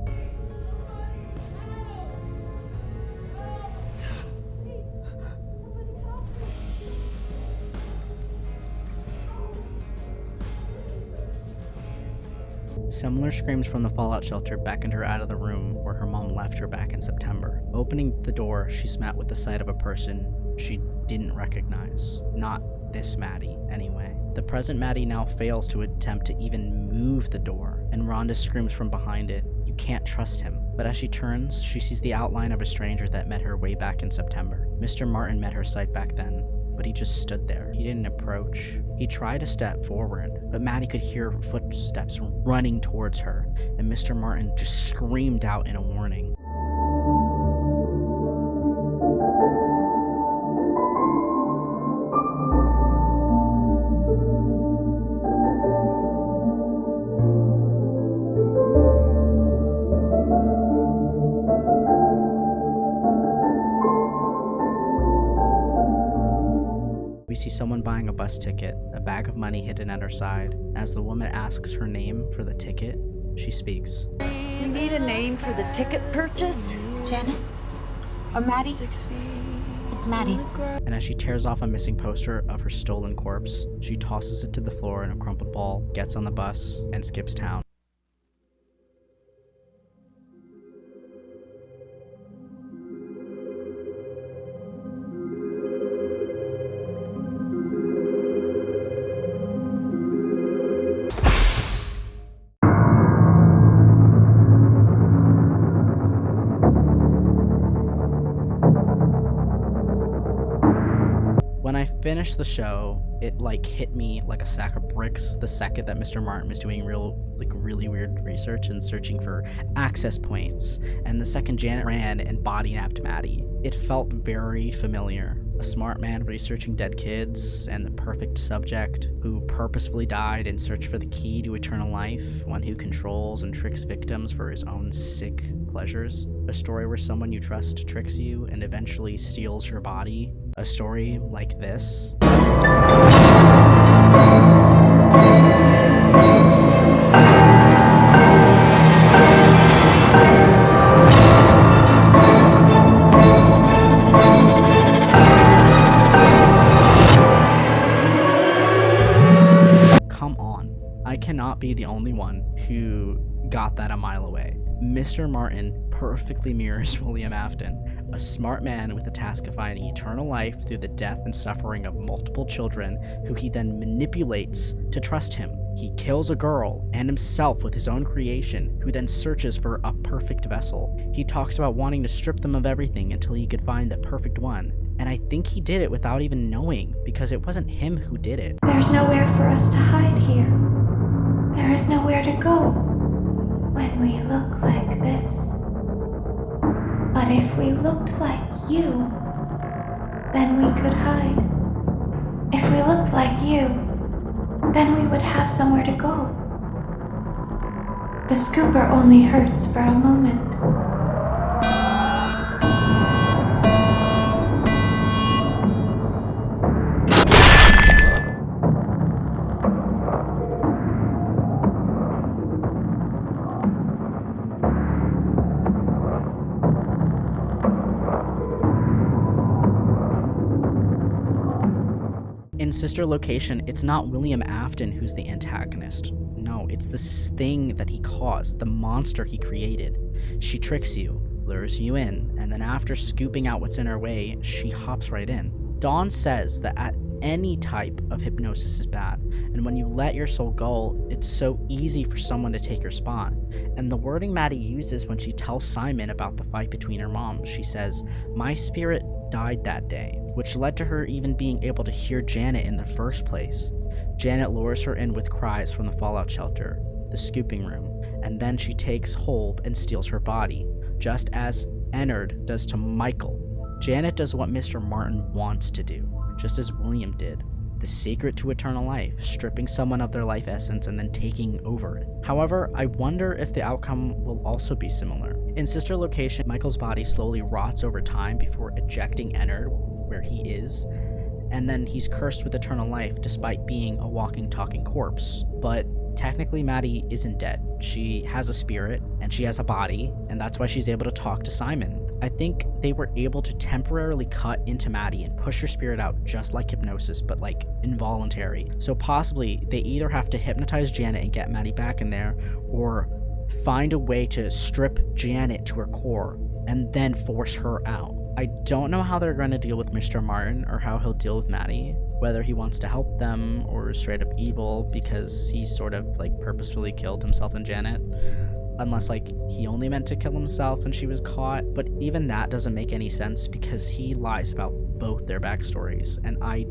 Similar screams from the fallout shelter beckoned her out of the room where her mom left her back in September. Opening the door, she's met with the sight of a person she didn't recognize. Not this Maddie, anyway. The present Maddie now fails to attempt to even move the door, and Rhonda screams from behind it, "You can't trust him." But as she turns, she sees the outline of a stranger that met her way back in September. Mr. Martin met her sight back then, but he just stood there. He didn't approach. He tried to step forward, but Maddie could hear footsteps running towards her, and Mr. Martin just screamed out in a warning. We see someone buying a bus ticket, a bag of money hidden at her side. As the woman asks her name for the ticket, she speaks.
You need a name for the ticket purchase? Janet? Or Maddie? It's Maddie.
And as she tears off a missing poster of her stolen corpse, she tosses it to the floor in a crumpled ball, gets on the bus, and skips town. When I finished the show, it hit me like a sack of bricks the second that Mr. Martin was doing really weird research and searching for access points, and the second Janet ran and body napped Maddie. It felt very familiar. A smart man researching dead kids, and the perfect subject who purposefully died in search for the key to eternal life, one who controls and tricks victims for his own sick pleasures. A story where someone you trust tricks you and eventually steals your body. A story like this. Come on, I cannot be the only one who got that a mile away. Mr. Martin perfectly mirrors William Afton, a smart man with the task of finding eternal life through the death and suffering of multiple children who he then manipulates to trust him. He kills a girl and himself with his own creation, who then searches for a perfect vessel. He talks about wanting to strip them of everything until he could find the perfect one. And I think he did it without even knowing, because it wasn't him who did it.
There's nowhere for us to hide here. There is nowhere to go when we look like this. But if we looked like you, then we could hide. If we looked like you, then we would have somewhere to go. The scooper only hurts for a moment.
In Sister Location, it's not William Afton who's the antagonist. No, it's this thing that he caused, the monster he created. She tricks you, lures you in, and then after scooping out what's in her way, she hops right in. Dawn says that any type of hypnosis is bad, and when you let your soul go, it's so easy for someone to take your spot. And the wording Maddie uses when she tells Simon about the fight between her moms, she says, "My spirit died that day," which led to her even being able to hear Janet in the first place. Janet lures her in with cries from the fallout shelter, the scooping room, and then she takes hold and steals her body, just as Ennard does to Michael. Janet does what Mr. Martin wants to do, just as William did. The secret to eternal life, stripping someone of their life essence and then taking over it. However, I wonder if the outcome will also be similar. In Sister Location, Michael's body slowly rots over time before ejecting Ennard where he is, and then he's cursed with eternal life despite being a walking, talking corpse. But technically Maddie isn't dead. She has a spirit, and she has a body, and that's why she's able to talk to Simon. I think they were able to temporarily cut into Maddie and push her spirit out just like hypnosis, but involuntary. So possibly they either have to hypnotize Janet and get Maddie back in there, or find a way to strip Janet to her core and then force her out. I don't know how they're going to deal with Mr. Martin or how he'll deal with Maddie, whether he wants to help them or straight up evil because he sort of purposefully killed himself and Janet. Unless he only meant to kill himself and she was caught, but even that doesn't make any sense because he lies about both their backstories, and I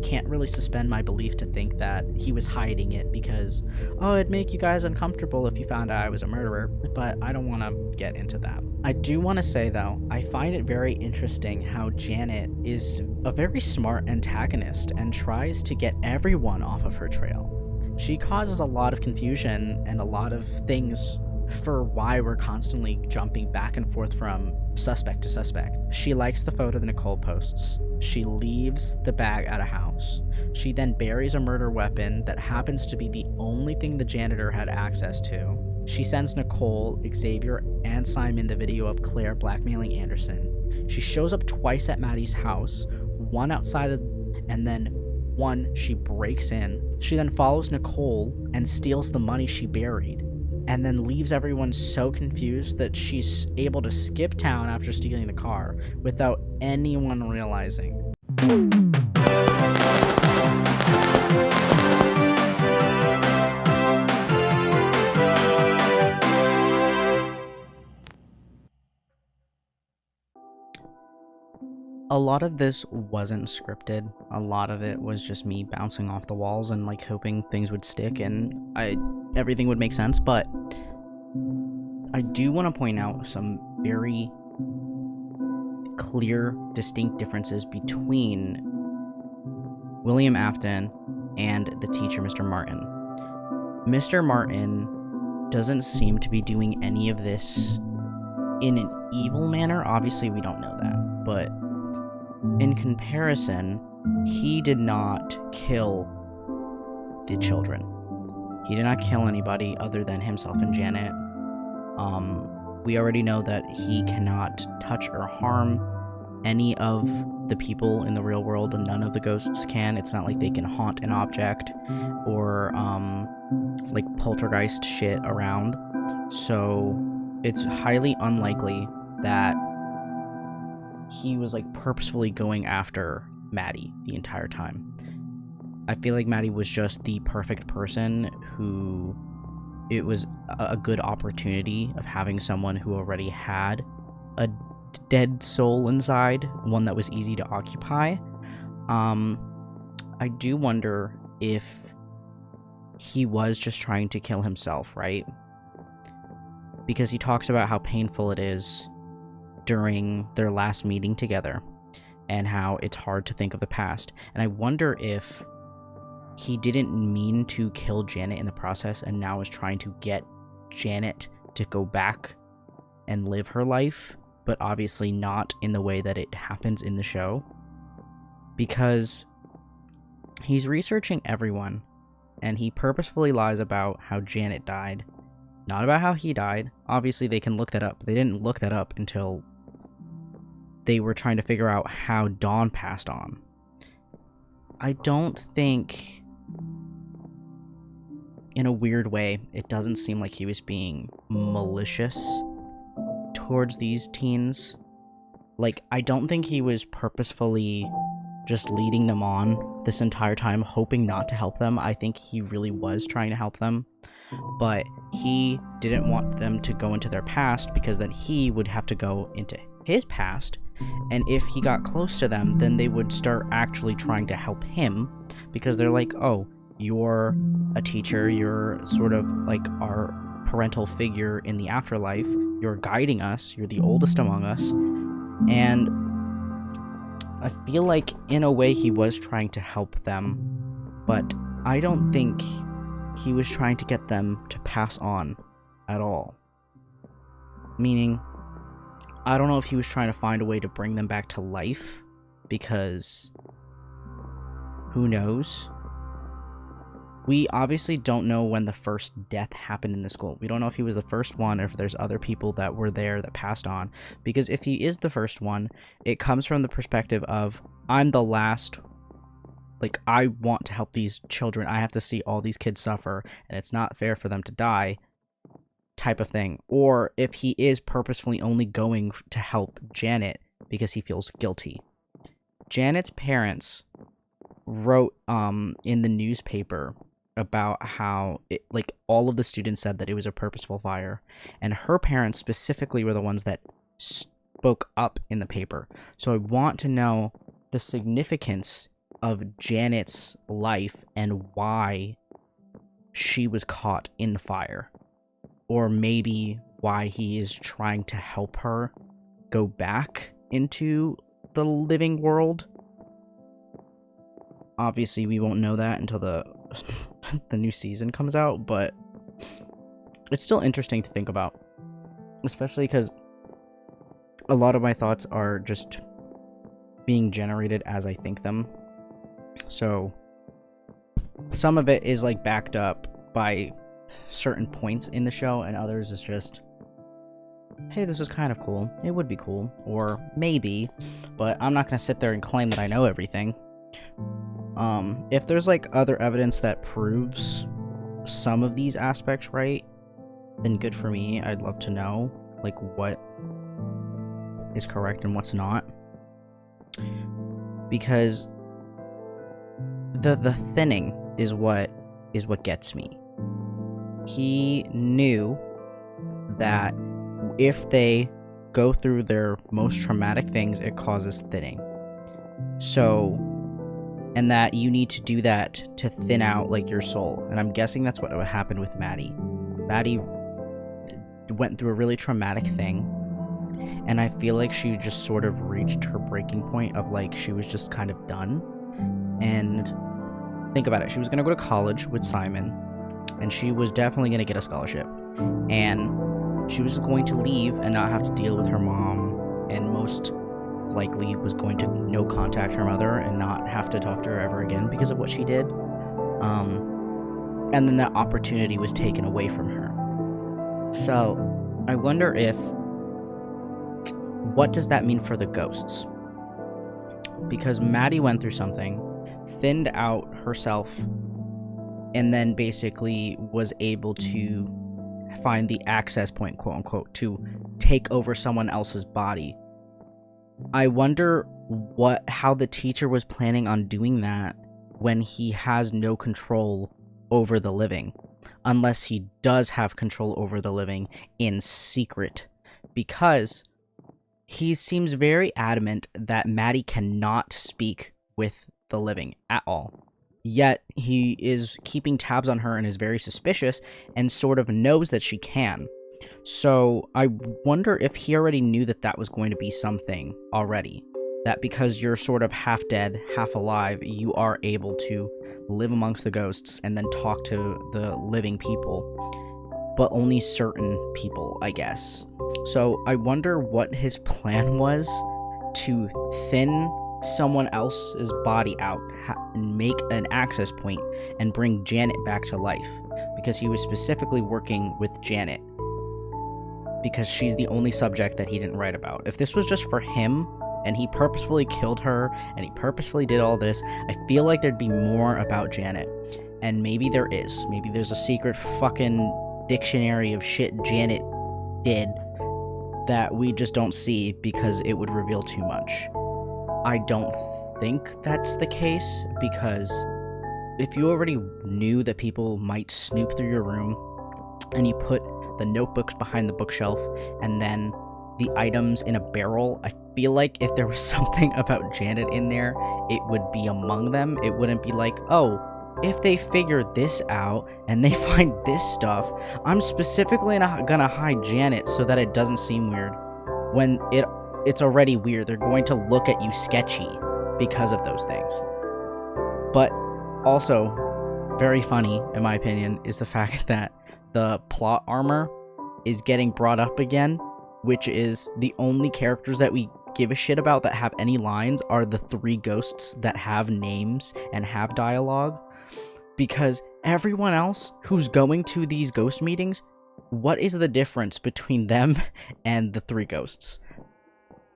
can't really suspend my belief to think that he was hiding it because, oh, it'd make you guys uncomfortable if you found out I was a murderer, but I don't want to get into that. I do want to say though, I find it very interesting how Janet is a very smart antagonist and tries to get everyone off of her trail. She causes a lot of confusion and a lot of things for why we're constantly jumping back and forth from suspect to suspect. She likes the photo that Nicole posts. She leaves the bag at a house. She then buries a murder weapon that happens to be the only thing the janitor had access to. She sends Nicole, Xavier, and Simon the video of Claire blackmailing Anderson. She shows up twice at Maddie's house, one outside of, and then one she breaks in. She then follows Nicole and steals the money she buried, and then leaves everyone so confused that she's able to skip town after stealing the car without anyone realizing. A lot of this wasn't scripted. A lot of it was just me bouncing off the walls and like hoping things would stick and everything would make sense, but I do want to point out some very clear, distinct differences between William Afton and the teacher, Mr. Martin. Mr. Martin doesn't seem to be doing any of this in an evil manner. Obviously, we don't know that, but in comparison, he did not kill the children. He did not kill anybody other than himself and Janet. We already know that he cannot touch or harm any of the people in the real world, and none of the ghosts can. It's not like they can haunt an object or like poltergeist shit around. So it's highly unlikely that he was like purposefully going after Maddie the entire time. I feel like Maddie was just the perfect person who it was a good opportunity of having someone who already had a dead soul inside, one that was easy to occupy. I do wonder if he was just trying to kill himself, right? Because he talks about how painful it is during their last meeting together and how it's hard to think of the past. And I wonder if he didn't mean to kill Janet in the process and now is trying to get Janet to go back and live her life, but obviously not in the way that it happens in the show. Because he's researching everyone and he purposefully lies about how Janet died, not about how he died. Obviously they can look that up. They didn't look that up until they were trying to figure out how Dawn passed on. I don't think, in a weird way, it doesn't seem like he was being malicious towards these teens. Like, I don't think he was purposefully just leading them on this entire time, hoping not to help them. I think he really was trying to help them, but he didn't want them to go into their past because then he would have to go into his past, and if he got close to them, then they would start actually trying to help him because they're like, oh, you're a teacher, you're sort of like our parental figure in the afterlife, you're guiding us, you're the oldest among us. And I feel like in a way he was trying to help them, but I don't think he was trying to get them to pass on at all. Meaning, I don't know if he was trying to find a way to bring them back to life, because who knows? We obviously don't know when the first death happened in the school. We don't know if he was the first one or if there's other people that were there that passed on. Because if he is the first one, it comes from the perspective of, I'm the last, like, I want to help these children. I have to see all these kids suffer, and it's not fair for them to die, type of thing. Or if he is purposefully only going to help Janet because he feels guilty. Janet's parents wrote in the newspaper about how like all of the students said that it was a purposeful fire, and her parents specifically were the ones that spoke up in the paper. So I want to know the significance of Janet's life and why she was caught in the fire, or maybe why he is trying to help her go back into the living world. Obviously, we won't know that until the new season comes out, but it's still interesting to think about, especially because a lot of my thoughts are just being generated as I think them. So some of it is like backed up by certain points in the show, and others is just, hey, this is kind of cool, it would be cool, or maybe, but I'm not gonna sit there and claim that I know everything. If there's like other evidence that proves some of these aspects right, then good for me. I'd love to know like what is correct and what's not, because the thinning is what gets me. He knew that if they go through their most traumatic things, it causes thinning. So, and that you need to do that to thin out like your soul. And I'm guessing that's what happened with Maddie. Maddie went through a really traumatic thing, and I feel like she just sort of reached her breaking point of like she was just kind of done. And think about it, she was going to go to college with Simon, and she was definitely going to get a scholarship, and she was going to leave and not have to deal with her mom, and most likely was going to no contact her mother and not have to talk to her ever again because of what she did. And then that opportunity was taken away from her. So I wonder if, what does that mean for the ghosts? Because Maddie went through something, thinned out herself, and then basically was able to find the access point, quote unquote, to take over someone else's body. I wonder how the teacher was planning on doing that when he has no control over the living, unless he does have control over the living in secret, because he seems very adamant that Maddie cannot speak with the living at all. Yet he is keeping tabs on her and is very suspicious and sort of knows that she can. So I wonder if he already knew that that was going to be something already. That because you're sort of half dead, half alive, you are able to live amongst the ghosts and then talk to the living people. But only certain people, I guess. So I wonder what his plan was to thin someone else's body out and make an access point and bring Janet back to life, because he was specifically working with Janet because she's the only subject that he didn't write about. If this was just for him and he purposefully killed her and he purposefully did all this, I feel like there'd be more about Janet. And maybe there is. Maybe there's a secret fucking dictionary of shit Janet did that we just don't see because it would reveal too much. I don't think that's the case, because if you already knew that people might snoop through your room and you put the notebooks behind the bookshelf and then the items in a barrel, I feel like if there was something about Janet in there, it would be among them. It wouldn't be like, oh, if they figure this out and they find this stuff, I'm specifically gonna hide Janet so that it doesn't seem weird. When it's already weird, they're going to look at you sketchy because of those things. But also, very funny, in my opinion, is the fact that the plot armor is getting brought up again, which is the only characters that we give a shit about that have any lines are the 3 ghosts that have names and have dialogue. Because everyone else who's going to these ghost meetings, what is the difference between them and the 3 ghosts?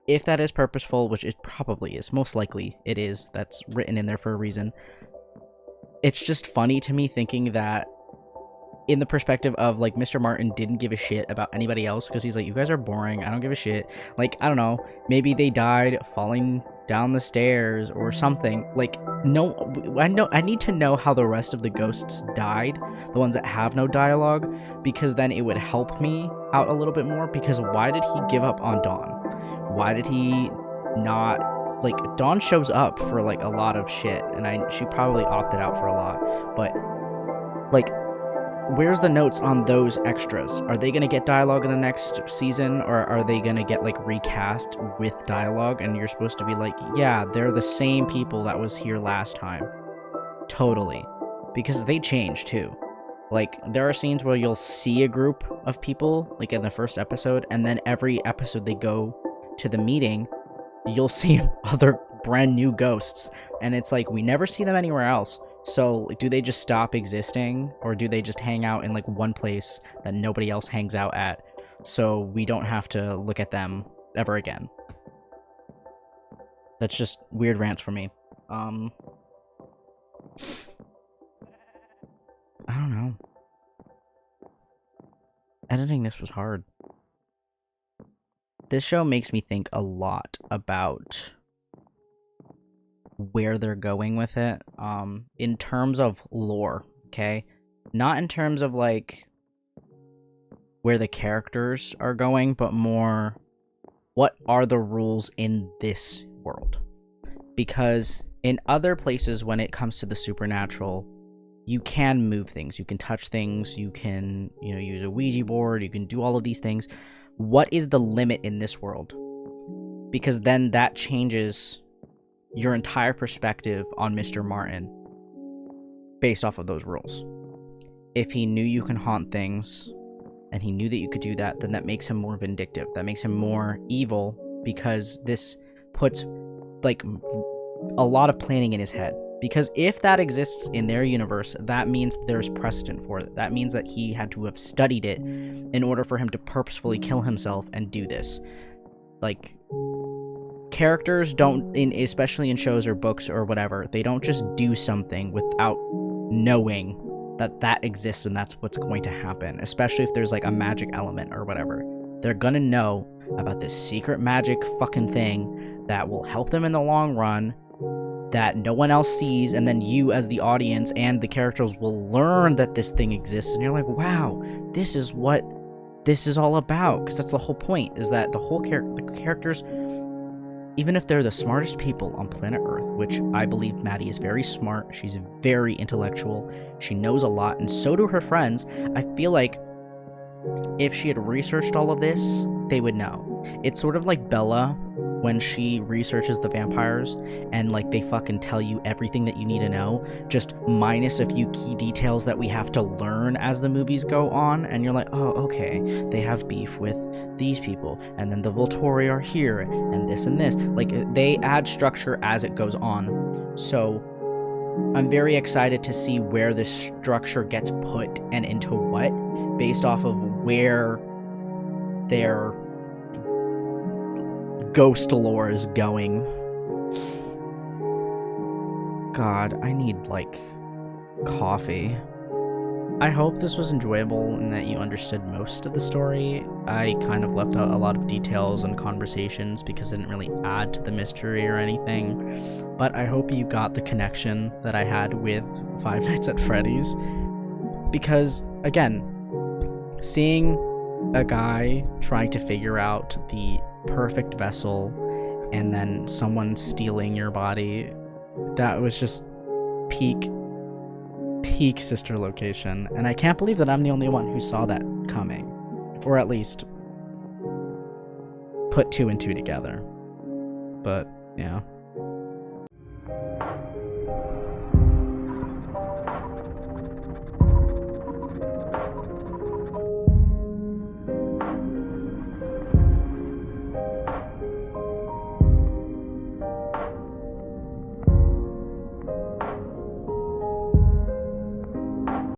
If that is purposeful, which it probably is, most likely it is, that's written in there for a reason. It's just funny to me thinking that in the perspective of, like, Mr. Martin didn't give a shit about anybody else because he's like, you guys are boring, I don't give a shit. Like, I don't know, maybe they died falling down the stairs or something. Like, no, I need to know how the rest of the ghosts died, the ones that have no dialogue, because then it would help me out a little bit more. Because why did he give up on Dawn? Why did he not, like, Dawn shows up for, like, a lot of shit, and she probably opted out for a lot, but, like, where's the notes on those extras? Are they gonna get dialogue in the next season, or are they gonna get, like, recast with dialogue, and you're supposed to be like, yeah, they're the same people that was here last time? Totally. Because they change, too. Like, there are scenes where you'll see a group of people, like in the first episode, and then every episode they go to the meeting, you'll see other brand new ghosts. And it's like, we never see them anywhere else. So, do they just stop existing? Or do they just hang out in, like, one place that nobody else hangs out at? So we don't have to look at them ever again. That's just weird rants for me. I don't know. Editing this was hard. This show makes me think a lot about where they're going with it, in terms of lore, okay? Not in terms of, like, where the characters are going, but more, what are the rules in this world? Because in other places, when it comes to the supernatural, you can move things, you can touch things, you can, you know, use a Ouija board, you can do all of these things. What is the limit in this world? Because then that changes your entire perspective on Mr. Martin based off of those rules. If he knew you can haunt things, and he knew that you could do that, then that makes him more vindictive. That makes him more evil, because this puts, like, a lot of planning in his head. Because if that exists in their universe, that means there's precedent for it. That means that he had to have studied it in order for him to purposefully kill himself and do this. Like, characters don't, especially in shows or books or whatever, they don't just do something without knowing that exists and that's what's going to happen, especially if there's like a magic element or whatever. They're gonna know about this secret magic fucking thing that will help them in the long run, that no one else sees, and then you as the audience and the characters will learn that this thing exists, and you're like, wow, this is what this is all about. Because that's the whole point, is that the characters, even if they're the smartest people on planet Earth, which I believe Maddie is very smart, she's very intellectual, she knows a lot, and so do her friends, I feel like if she had researched all of this, they would know. It's sort of like Bella when she researches the vampires, and like they fucking tell you everything that you need to know, just minus a few key details that we have to learn as the movies go on, and you're like, oh, okay, they have beef with these people, and then the Volturi are here, and this and this. Like, they add structure as it goes on. So I'm very excited to see where this structure gets put and into what, based off of where their ghost lore is going. God, I need, like, coffee. I hope this was enjoyable and that you understood most of the story. I kind of left out a lot of details and conversations because it didn't really add to the mystery or anything. But I hope you got the connection that I had with Five Nights at Freddy's. Because, again, seeing a guy trying to figure out the perfect vessel and then someone stealing your body, that was just peak Sister Location, and I can't believe that I'm the only one who saw that coming, or at least put two and two together. But yeah.